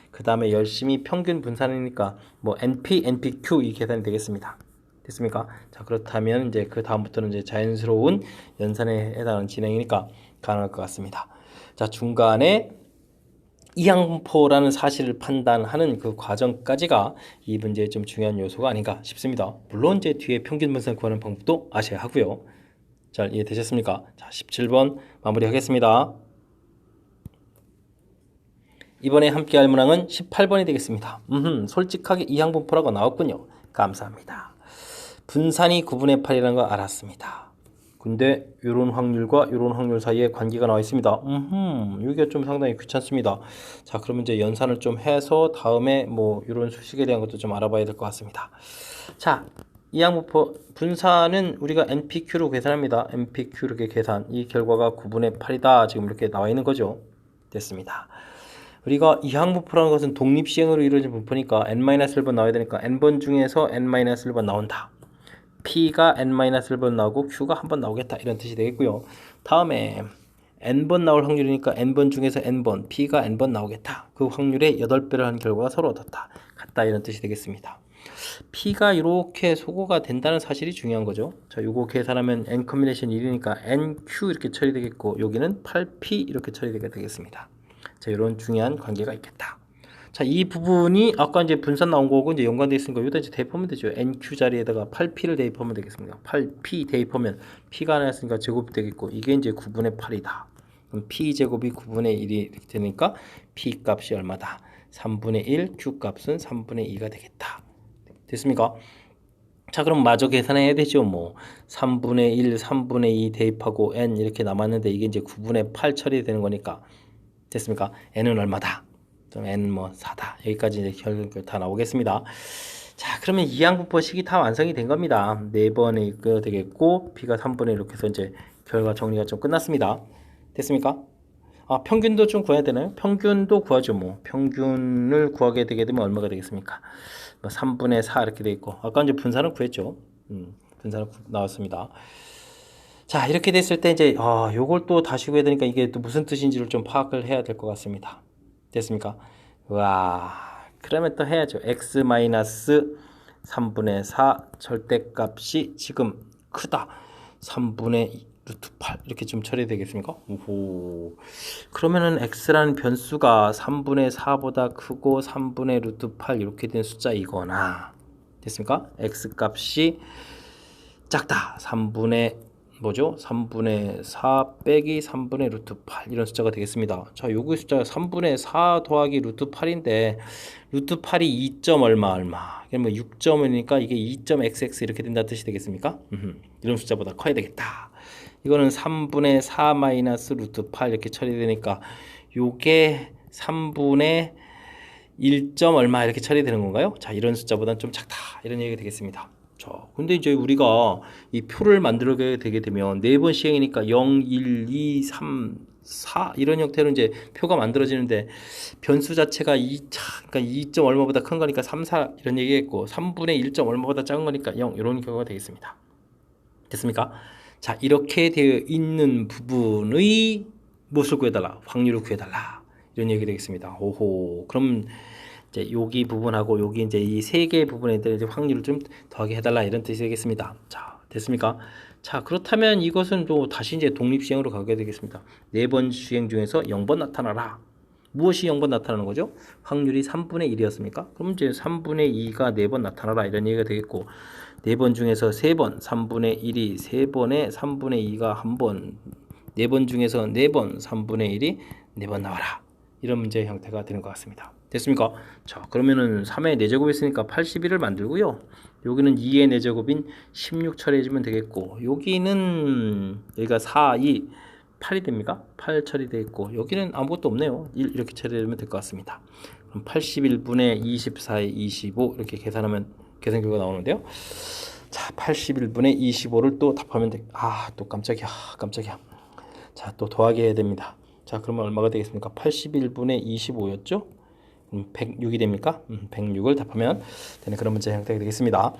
그 다음에 열심히 평균 분산이니까 뭐 NP, NPQ 이 계산이 되겠습니다. 됐습니까? 자, 그렇다면 이제 그 다음부터는 이제 자연스러운 연산에 해당하는 진행이니까 가능할 것 같습니다. 자, 중간에 이항분포라는 사실을 판단하는 그 과정까지가 이 문제의 좀 중요한 요소가 아닌가 싶습니다. 물론 이제 뒤에 평균 분산 구하는 방법도 아셔야 하고요. 잘 이해되셨습니까? 자, 17번 마무리하겠습니다. 이번에 함께 할 문항은 18번이 되겠습니다. 솔직하게 이항분포라고 나왔군요. 감사합니다. 분산이 9분의 8이라는 거 알았습니다. 근데 이런 확률과 이런 확률 사이에 관계가 나와 있습니다. 여기가 좀 상당히 귀찮습니다. 자, 그러면 이제 연산을 좀 해서 다음에 뭐 이런 수식에 대한 것도 좀 알아봐야 될 것 같습니다. 자, 이항분포 분산은 우리가 NPQ로 계산합니다. NPQ 이렇게 계산. 이 결과가 9분의 8이다. 지금 이렇게 나와 있는 거죠. 됐습니다. 우리가 이항분포라는 것은 독립시행으로 이루어진 분포니까 n-1번 나와야 되니까 n번 중에서 n-1번 나온다. P가 n-1번 나오고 Q가 한 번 나오겠다 이런 뜻이 되겠고요. 다음에 n번 나올 확률이니까 n번 중에서 n번, P가 n번 나오겠다. 그 확률의 8배를 한 결과가 서로 얻었다. 같다 이런 뜻이 되겠습니다. P가 이렇게 소거가 된다는 사실이 중요한 거죠. 자, 요거 계산하면 n 컴비네이션 1이니까 nq 이렇게 처리되겠고 여기는 8p 이렇게 처리되게 되겠습니다. 자, 이런 중요한 관계가 있겠다. 자, 이 부분이 아까 이제 분산 나온 거고 이제 연관되어 있으니까 여기다 이제 대입하면 되죠. NQ 자리에다가 8P를 대입하면 되겠습니다. 8P 대입하면 P가 하나 있으니까 제곱이 되겠고 이게 이제 9분의 8이다. 그럼 P 제곱이 9분의 1이 이렇게 되니까 P 값이 얼마다? 3분의 1, Q 값은 3분의 2가 되겠다. 됐습니까? 자, 그럼 마저 계산해야 되죠. 뭐 3분의 1, 3분의 2 대입하고 N 이렇게 남았는데 이게 이제 9분의 8 처리되는 거니까 됐습니까? N은 얼마다? n 뭐 4다. 여기까지 이제 결과 다 나오겠습니다. 자, 그러면 이항분포식이 다 완성이 된 겁니다. 4번에 이거 되겠고 P가 3번에 이렇게 해서 이제 결과 정리가 좀 끝났습니다. 됐습니까? 평균도 좀 구해야 되나요? 평균도 구하죠. 뭐 평균을 구하게 되게 되면 얼마가 되겠습니까? 뭐 3분의 4 이렇게 돼 있고 아까 이제 분산을 구했죠. 분산을 나왔습니다. 자, 이렇게 됐을 때 이제 요걸 또 다시 구해야 되니까 이게 또 무슨 뜻인지를 좀 파악을 해야 될 것 같습니다. 됐습니까? 와, 그러면 또 해야죠. x-3분의 4 절대값이 지금 크다. 3분의 루트 8 이렇게 좀 처리되겠습니까? 오호. 그러면은 x라는 변수가 3분의 4보다 크고 3분의 루트 8 이렇게 된 숫자이거나 됐습니까? x 값이 작다. 3분의 뭐죠? 3분의 4 빼기 3분의 루트 8 이런 숫자가 되겠습니다. 자, 요거 숫자가 3분의 4 더하기 루트 8인데 루트 8이 2. 얼마 그러면 6점이니까 이게 2.xx 이렇게 된다 뜻이 되겠습니까? 이런 숫자보다 커야 되겠다. 이거는 3분의 4 마이너스 루트 8 이렇게 처리되니까 요게 3분의 1. 얼마 이렇게 처리되는 건가요? 자, 이런 숫자보다는 좀 작다 이런 얘기가 되겠습니다. 자, 근데 이제 우리가 이 표를 만들게 되게 되면 4번 시행이니까 0, 1, 2, 3, 4 이런 형태로 이제 표가 만들어지는데 변수 자체가 2, 그러니까 2. 얼마보다 큰 거니까 3, 4 이런 얘기했고 3분의 1. 얼마보다 작은 거니까 0 이런 경우가 되겠습니다. 됐습니까? 자, 이렇게 되어 있는 부분의 무엇을 구해달라? 확률을 구해달라. 이런 얘기 되겠습니다. 오호. 그럼 이제 여기 부분하고 여기 이제 이 세 개의 부분에 대해 확률을 좀 더하게 해달라 이런 뜻이 되겠습니다. 자, 됐습니까? 자, 그렇다면 이것은 또 다시 이제 독립시행으로 가게 되겠습니다. 4번 시행 중에서 0번 나타나라. 무엇이 0번 나타나는 거죠? 확률이 3분의 1이었습니까? 그럼 이제 3분의 2가 4번 나타나라 이런 얘기가 되겠고 4번 중에서 3번 3분의 1이 3번에 3분의 2가 1번 4번 중에서 4번 3분의 1이 4번 나와라. 이런 문제의 형태가 되는 것 같습니다. 됐습니까? 자, 그러면은 3의 4제곱 있으니까 81을 만들고요. 여기는 2의 4제곱인 16 처리해주면 되겠고 여기는 여기가 4, 2, 8이 됩니까? 8 처리되어 있고 여기는 아무것도 없네요. 1 이렇게 처리하면 될 것 같습니다. 그럼 81분의 24의 25 이렇게 계산하면 계산 결과가 나오는데요. 자, 81분의 25를 또 답하면 돼. 아, 또 깜짝이야. 자, 또 더하기 해야 됩니다. 자, 그러면 얼마가 되겠습니까? 81분의 25였죠? 106이 됩니까? 106을 답하면 되는 그런 문제 형태가 되겠습니다.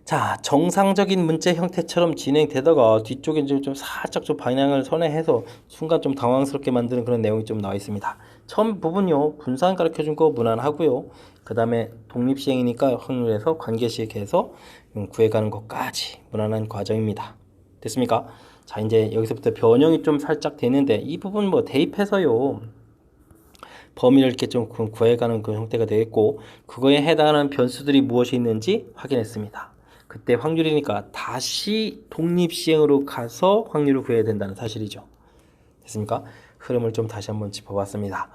자, 정상적인 문제 형태처럼 진행되다가 뒤쪽에 이제 좀 살짝 좀 방향을 선회해서 순간 좀 당황스럽게 만드는 그런 내용이 좀 나와 있습니다. 처음 부분요, 분산 가르쳐 준 거 무난하고요. 그 다음에 독립시행이니까 확률에서 관계식에서 구해가는 것까지 무난한 과정입니다. 됐습니까? 자, 이제 여기서부터 변형이 좀 살짝 되는데 이 부분 뭐 대입해서요. 범위를 이렇게 좀 구해가는 그 형태가 되겠고 그거에 해당하는 변수들이 무엇이 있는지 확인했습니다. 그때 확률이니까 다시 독립시행으로 가서 확률을 구해야 된다는 사실이죠. 됐습니까? 흐름을 좀 다시 한번 짚어봤습니다.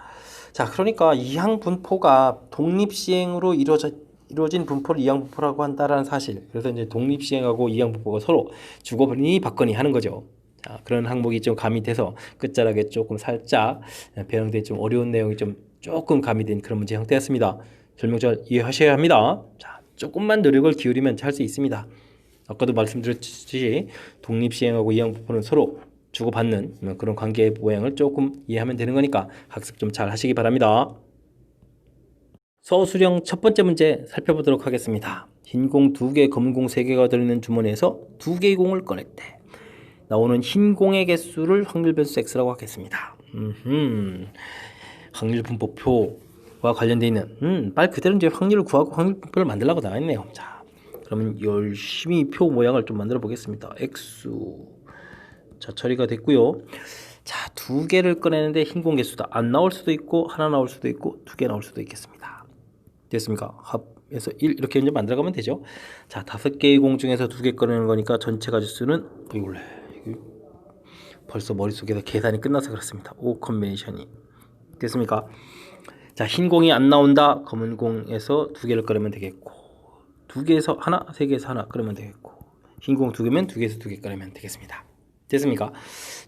자, 그러니까 이항분포가 독립시행으로 이루어진 분포를 이항분포라고 한다라는 사실. 그래서 이제 독립시행하고 이항분포가 서로 주거니 받거니 하는 거죠. 자, 그런 항목이 좀 가미돼서 끝자락에 조금 살짝 배형된 좀 어려운 내용이 좀 조금 가미된 그런 문제 형태였습니다. 설명 잘 이해하셔야 합니다. 자, 조금만 노력을 기울이면 할 수 있습니다. 아까도 말씀드렸듯이 독립시행하고 이항분포는 서로 주고받는 그런 관계의 모양을 조금 이해하면 되는 거니까 학습 좀 잘 하시기 바랍니다. 서술형 첫 번째 문제 살펴보도록 하겠습니다. 흰 공 2개, 검은 공 3개가 들어있는 주머니에서 2개의 공을 꺼냈대. 나오는 흰 공의 개수를 확률 변수 x라고 하겠습니다. 확률 분포표와 관련되어 있는 말 그대로 이제 확률을 구하고 확률 분포를 만들라고 나와 있네요. 자, 그러면 열심히 표 모양을 좀 만들어 보겠습니다. x 자, 처리가 됐고요. 자, 2개를 꺼내는데 흰 공 개수다. 안 나올 수도 있고 하나 나올 수도 있고 2개 나올 수도 있겠습니다. 됐습니까? 합에서 1 이렇게 이제 만들어가면 되죠. 자, 5개의 공 중에서 2개 꺼내는 거니까 전체 가짓수는 벌써 머릿속에서 계산이 끝나서 그렇습니다. 5 컨비네이션이 됐습니까? 자, 흰 공이 안 나온다. 검은 공에서 2개를 꺼내면 되겠고 2개에서 하나, 3개에서 하나 꺼내면 되겠고 흰 공 2개면 2개에서 2개 꺼내면 되겠습니다. 됐습니까?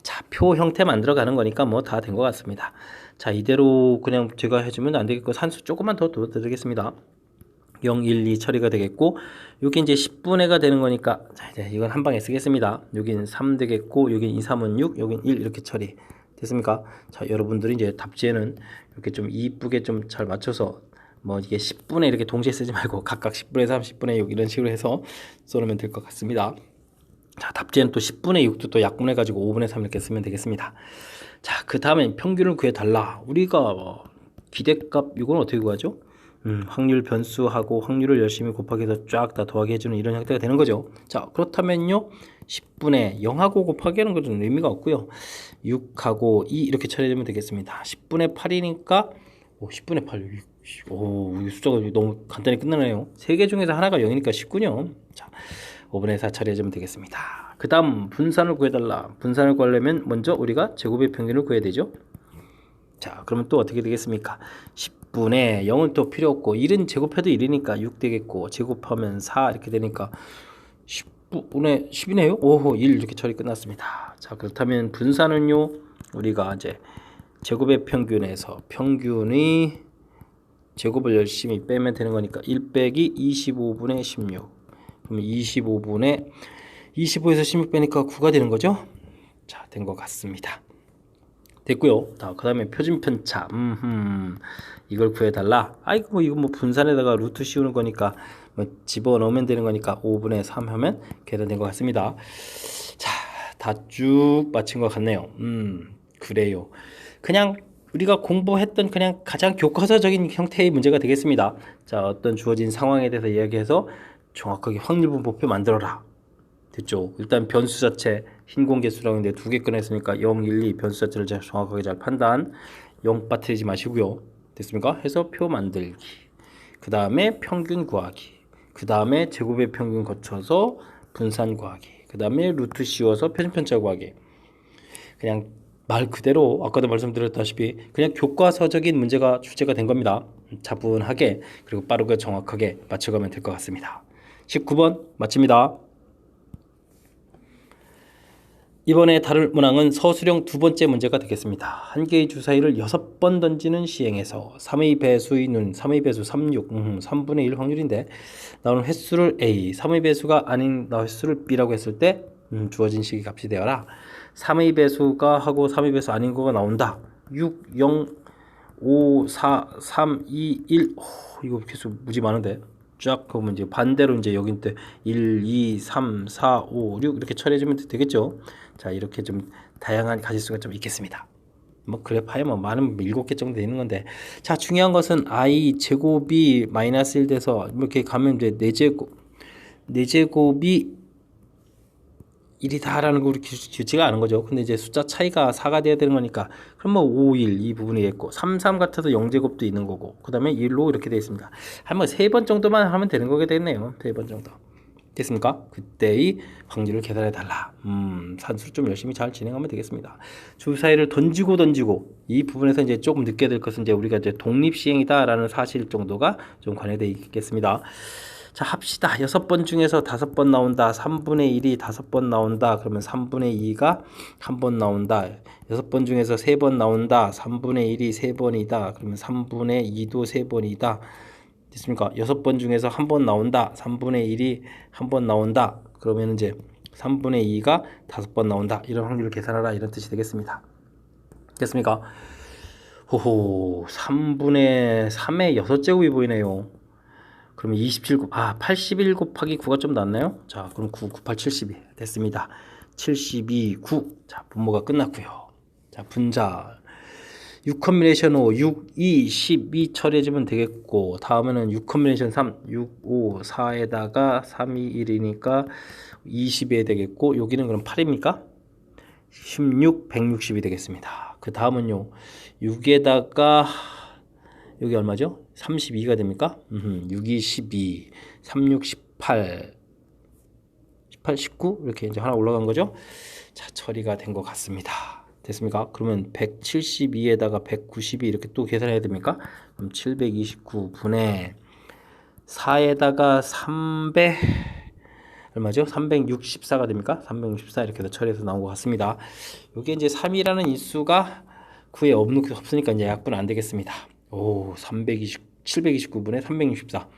자, 표 형태 만들어 가는 거니까 뭐 다 된 것 같습니다. 자, 이대로 그냥 제가 해주면 안 되겠고 산수 조금만 더 드리겠습니다. 0, 1, 2 처리가 되겠고 여기 이제 10분의가 되는 거니까 자, 이제 이건 한 방에 쓰겠습니다. 여기는 3 되겠고 여기 2, 3은 6, 여기는 1 이렇게 처리 됐습니까? 자, 여러분들이 이제 답지에는 이렇게 좀 이쁘게 좀 잘 맞춰서 뭐 이게 10분의 이렇게 동시에 쓰지 말고 각각 10분의 3, 10분의 6 이런 식으로 해서 써놓으면 될 것 같습니다. 자, 답지에는 또 10분의 6도 또 약분해 가지고 5분의 3 이렇게 쓰면 되겠습니다. 자, 그 다음에 평균을 구해달라. 우리가 기대값 이건 어떻게 구하죠? 확률 변수하고 확률을 열심히 곱하기해서 쫙 다 더하기 해주는 이런 형태가 되는 거죠. 자, 그렇다면요 10분의 0하고 곱하기 하는 것은 의미가 없고요 6하고 2 이렇게 처리하면 되겠습니다. 10분의 8이니까 10분의 8 이 숫자가 너무 간단히 끝나네요. 3개 중에서 하나가 0이니까 10군요. 자, 5분의 4 처리해주면 되겠습니다. 그 다음 분산을 구해달라. 분산을 구하려면 먼저 우리가 제곱의 평균을 구해야 되죠. 자, 그러면 또 어떻게 되겠습니까? 10분의 0은 또 필요 없고 1은 제곱해도 1이니까 6 되겠고 제곱하면 4 이렇게 되니까 10분의 10이네요. 오호 1 이렇게 처리 끝났습니다. 자, 그렇다면 분산은요 우리가 이제 제곱의 평균에서 평균의 제곱을 열심히 빼면 되는 거니까 1 빼기 25분의 16. 그러면 25분의 25에서 16 빼니까 9가 되는 거죠. 자, 된 것 같습니다. 됐고요. 그 다음에 표준편차. 이걸 구해달라. 아이고 이거 뭐 분산에다가 루트 씌우는 거니까 뭐 집어넣으면 되는 거니까 5분의 3 하면 계산된 것 같습니다. 자, 다 쭉 마친 것 같네요. 그래요. 그냥 우리가 공부했던 그냥 가장 교과서적인 형태의 문제가 되겠습니다. 자, 어떤 주어진 상황에 대해서 이야기해서 정확하게 확률분포표 만들어라. 됐죠. 일단 변수 자체 흰 공개수라고 했는데 2개 꺼냈으니까 0, 1, 2 변수 자체를 정확하게 잘 판단. 0 빠뜨리지 마시고요. 됐습니까? 해서 표 만들기. 그 다음에 평균 구하기. 그 다음에 제곱의 평균 거쳐서 분산 구하기. 그 다음에 루트 씌워서 표준편차 구하기. 그냥 말 그대로 아까도 말씀드렸다시피 그냥 교과서적인 문제가 출제가 된 겁니다. 차분하게 그리고 빠르게 정확하게 맞춰가면 될 것 같습니다. 19번 마칩니다. 이번에 다룰 문항은 서술형 두 번째 문제가 되겠습니다. 한 개의 주사위를 6번 던지는 시행에서 3의 배수의 눈, 3의 배수 36, 3분의 1 확률인데 나오는 횟수를 A, 3의 배수가 아닌 횟수를 B라고 했을 때 주어진 식이 값이 되어라. 3의 배수가 하고 3의 배수 아닌 거가 나온다. 6, 0, 5, 4, 3, 2, 1 이거 개수 무지 많은데 쫙 보면 이제 반대로 이제 여긴 때 1, 2, 3, 4, 5, 6 이렇게 처리해주면 되겠죠. 자, 이렇게 좀 다양한 가지수가 좀 있겠습니다. 뭐 그래봐야 뭐 많은 7개 정도 되는 건데, 자, 중요한 것은 i 제곱이 마이너스 1 돼서 이렇게 가면 이제 4제곱이 1이다라는 거 우리 규칙가 아는 거죠. 근데 이제 숫자 차이가 4가 돼야 되는 거니까 그럼 뭐 5, 1 이 부분이 있고 3, 3 같아도 0제곱도 있는 거고 그 다음에 1로 이렇게 되어 있습니다. 한번 3번 정도만 하면 되는 거게 됐네요. 3번 정도. 됐습니까? 그때의 확률을 계산해 달라. 산수를 좀 열심히 잘 진행하면 되겠습니다. 주사위를 던지고 이 부분에서 이제 조금 느껴야 될 것은 이제 우리가 이제 독립시행이다라는 사실 정도가 좀 관여되어 있겠습니다. 자, 합시다. 6번 중에서 5번 나온다. 3분의 1이 5번 나온다. 그러면 3분의 2가 1번 나온다. 6번 중에서 3번 나온다. 3분의 1이 3번이다. 그러면 3분의 2도 3번이다. 됐습니까? 6번 중에서 1번 나온다. 3분의 1이 1번 나온다. 그러면 이제 3분의 2가 5번 나온다. 이런 확률을 계산하라. 이런 뜻이 되겠습니다. 됐습니까? 호호, 3분의 3의 6제곱이 보이네요. 그러면 81 곱하기 9가 좀 낫나요? 자, 그럼 9, 9, 8, 72 됐습니다. 72, 9. 자, 분모가 끝났고요. 자, 분자 6 컴비네이션 5, 6, 2, 12 처리해주면 되겠고, 다음에는 6 컴비네이션 3, 6, 5, 4에다가 3, 2, 1이니까 20이 되겠고, 여기는 그럼 8입니까? 16, 160이 되겠습니다. 그 다음은요, 6에다가 여기 얼마죠? 32가 됩니까? 6, 2, 12, 3, 6, 18, 18, 19 이렇게 이제 하나 올라간 거죠? 자, 처리가 된 것 같습니다. 됐습니까? 그러면 172에다가 192 이렇게 또 계산해야 됩니까? 그럼 729분의 4에다가 300 얼마죠? 364가 됩니까? 364 이렇게 해서 처리해서 나온 것 같습니다. 여기 이제 3이라는 인수가 9에 없으니까 이제 약분 안 되겠습니다. 오, 729분의 364.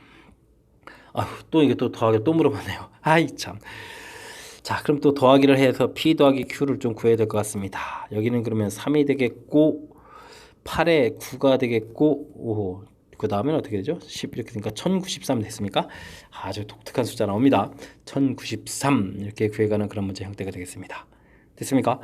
아휴, 또 이게 또 더하기 또 물어봤네요. 아이 참. 자, 그럼 또 더하기를 해서 P 더하기 Q를 좀 구해야 될 것 같습니다. 여기는 그러면 3이 되겠고 8에 9가 되겠고 오, 그 다음엔 어떻게 되죠? 10 이렇게 되니까 1093 됐습니까? 아주 독특한 숫자 나옵니다. 1093 이렇게 구해가는 그런 문제 형태가 되겠습니다. 됐습니까?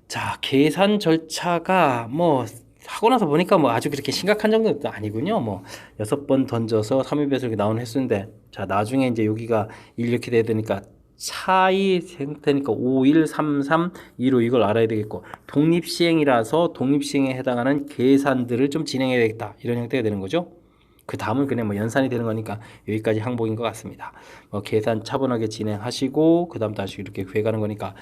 자, 계산 절차가 뭐 하고 나서 보니까 뭐 아주 그렇게 심각한 정도는 아니군요. 뭐 6번 던져서 3위배수 이렇게 나오는 횟수인데, 자, 나중에 이제 여기가 1 이렇게 돼야 되니까 차이 형태니까 5, 1, 3, 3, 2로 이걸 알아야 되겠고, 독립시행이라서 독립시행에 해당하는 계산들을 좀 진행해야 되겠다. 이런 형태가 되는 거죠. 그 다음은 그냥 뭐 연산이 되는 거니까 여기까지 항목인 것 같습니다. 계산 차분하게 진행하시고 그 다음 다시 이렇게 구해가는 거니까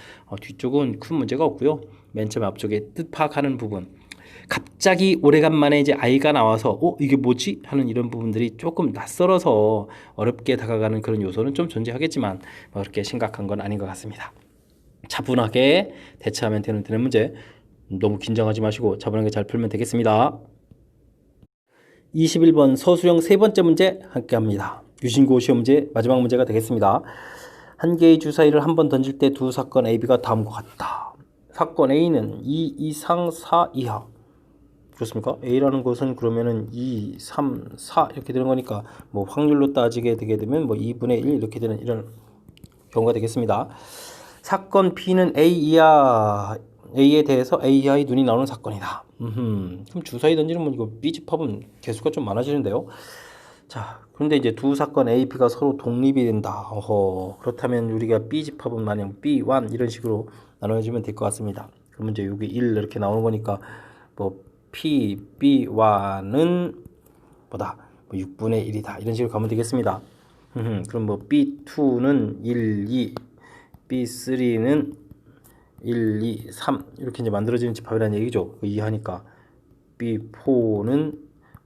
뒤쪽은 큰 문제가 없고요. 맨 처음 앞쪽에 뜻 파악하는 부분, 갑자기 오래간만에 이제 아이가 나와서 이게 뭐지? 하는 이런 부분들이 조금 낯설어서 어렵게 다가가는 그런 요소는 좀 존재하겠지만 그렇게 심각한 건 아닌 것 같습니다. 차분하게 대처하면 되는 문제, 너무 긴장하지 마시고 차분하게 잘 풀면 되겠습니다. 21번 서술형 세 번째 문제 함께 합니다. 유신고 시험 문제 마지막 문제가 되겠습니다. 한 개의 주사위를 한 번 던질 때 두 사건 A, B가 다음과 같다. 사건 A는 2 이상 4 이하. 그렇습니까? A라는 것은 그러면은 2, 3, 4 이렇게 되는 거니까 뭐 확률로 따지게 되게 되면 뭐 2분의 1 이렇게 되는 이런 경우가 되겠습니다. 사건 B는 A 이하, A에 대해서 A 이하의 눈이 나오는 사건이다. 그럼 주사위 던지는 이거 B집합은 개수가 좀 많아지는데요. 자, 그런데 이제 두 사건 A, B가 서로 독립이 된다. 그렇다면 우리가 B집합은 만약 B1 이런 식으로 나눠주면 될 것 같습니다. 그러면 이제 여기 1 이렇게 나오는 거니까 뭐 P, B1은 뭐다? 6분의 1이다. 이런 식으로 가면 되겠습니다. 그럼 뭐 B2는 1, 2, B3는 1, 2, 3 이렇게 이제 만들어지는 집합이라는 얘기죠. 이해하니까 B4는 1, 2,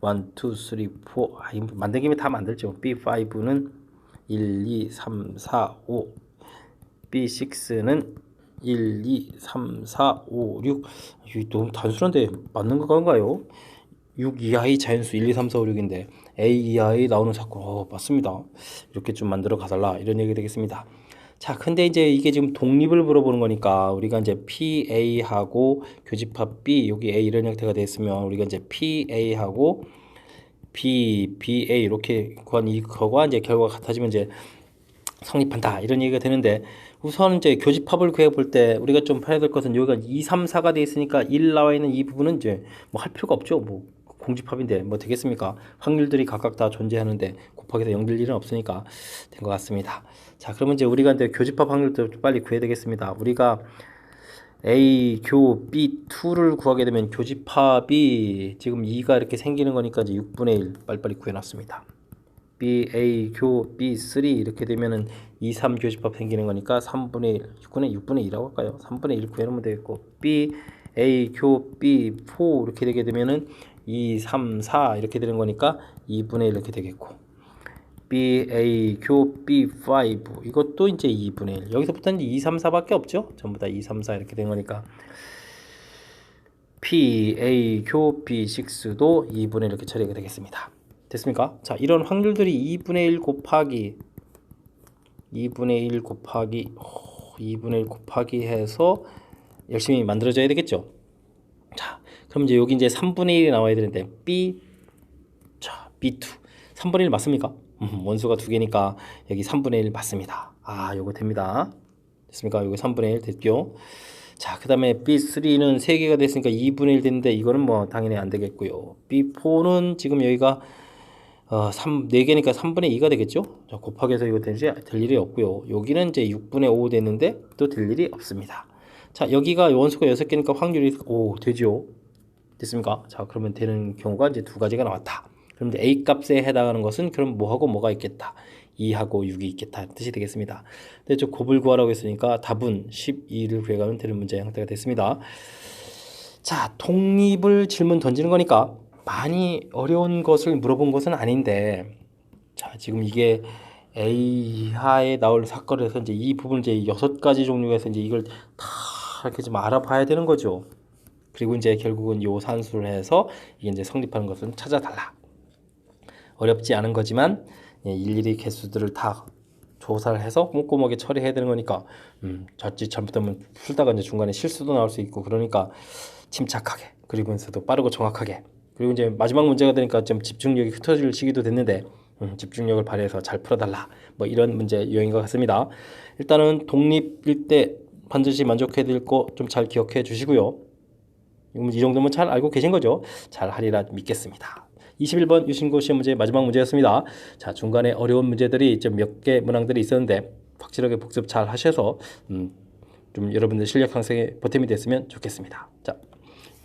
3, 4 만든 김에 다 만들죠. B5는 1, 2, 3, 4, 5 B6는 1, 2, 3, 4, 5, 6 너무 단순한데 맞는 건가요? 6 이하의 자연수 1, 2, 3, 4, 5, 6인데 A 이하의 나오는 사건 맞습니다. 이렇게 좀 만들어 가달라 이런 얘기 되겠습니다. 자, 근데 이제 이게 지금 독립을 물어보는 거니까 우리가 이제 PA하고 교집합 B 여기 A 이런 형태가 됐으면 우리가 이제 PA하고 BA 이렇게 구한 이거가 이제 결과가 같아지면 이제 성립한다 이런 얘기가 되는데 우선 이제 교집합을 구해 볼 때 우리가 좀 해야 될 것은 여기가 2, 3, 4가 돼 있으니까 1 나와 있는 이 부분은 이제 뭐 할 필요가 없죠. 뭐 공집합인데 뭐 되겠습니까? 확률들이 각각 다 존재하는데 곱하기해서 0 될 일은 없으니까 된 것 같습니다. 자, 그러면 이제 우리가 이제 교집합 확률도 빨리 구해야 되겠습니다. 우리가 A 교 B2를 구하게 되면 교집합이 지금 2가 이렇게 생기는 거니까 이제 6분의 1 빨리빨리 구해놨습니다. B, A, 교, B3 이렇게 되면은 2, 3 교집합 생기는 거니까 3분의 1, 6분의 2라고 할까요? 3분의 1 구해놓으면 되겠고 B, A, 교, B4 이렇게 되게 되면은 2, 3, 4 이렇게 되는 거니까 2분의 1 이렇게 되겠고 B, A, 교, B5 이것도 이제 2분의 1 여기서부터는 2, 3, 4밖에 없죠? 전부 다 2, 3, 4 이렇게 된 거니까 P, A, 교, B6도 2분의 1 이렇게 처리가 되겠습니다. 됐습니까? 자, 이런 확률들이 2분의 1 곱하기 2분의 1 곱하기 2분의 1 곱하기 해서 열심히 만들어져야 되겠죠. 자, 그럼 이제 여기 이제 3분의 1이 나와야 되는데 B, 자, B2 3분의 1 맞습니까? 원수가 두 개니까 여기 3분의 1 맞습니다. 요거 됩니다. 됐습니까? 여기 3분의 1 됐죠. 자, 그 다음에 B3는 3개가 됐으니까 2분의 1 됐는데 이거는 뭐 당연히 안 되겠고요. B4는 지금 여기가 4개니까 3분의 2가 되겠죠? 자, 곱하기 해서 이거 될 일이 없고요. 여기는 이제 6분의 5 됐는데 또 될 일이 없습니다. 자, 여기가 원수가 6개니까 확률이 되죠? 됐습니까? 자, 그러면 되는 경우가 이제 두 가지가 나왔다. 그럼 이제 A 값에 해당하는 것은 그럼 뭐하고 뭐가 있겠다? 2하고 6이 있겠다 뜻이 되겠습니다. 근데 저 곱을 구하라고 했으니까 답은 12를 구해가면 되는 문제 형태가 됐습니다. 자, 독립을 질문 던지는 거니까 많이 어려운 것을 물어본 것은 아닌데, 자, 지금 이게 A하에 나올 사건에서 이제 이 부분 이제 6가지 종류에서 이제 이걸 다 이렇게 좀 알아봐야 되는 거죠. 그리고 이제 결국은 요 산수를 해서 이게 이제 성립하는 것을 찾아달라. 어렵지 않은 거지만 일일이 개수들을 다 조사를 해서 꼼꼼하게 처리해야 되는 거니까 자칫 잘못하면 풀다가 이제 중간에 실수도 나올 수 있고 그러니까 침착하게 그리고서도 빠르고 정확하게 그리고 이제 마지막 문제가 되니까 좀 집중력이 흩어질 시기도 됐는데 집중력을 발휘해서 잘 풀어달라 뭐 이런 문제 유형인 것 같습니다. 일단은 독립일 때 반드시 만족해야 될 거 좀 잘 기억해 주시고요. 이 정도면 잘 알고 계신 거죠? 잘 하리라 믿겠습니다. 21번 유신고 시험 문제 마지막 문제였습니다. 자, 중간에 어려운 문제들이 좀 몇 개 문항들이 있었는데 확실하게 복습 잘 하셔서 좀 여러분들 실력 향상에 보탬이 됐으면 좋겠습니다. 자,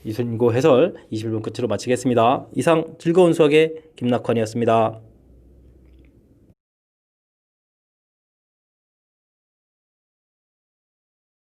이순고 해설 21분 끝으로 마치겠습니다. 이상 즐거운 수학의 김낙환이었습니다.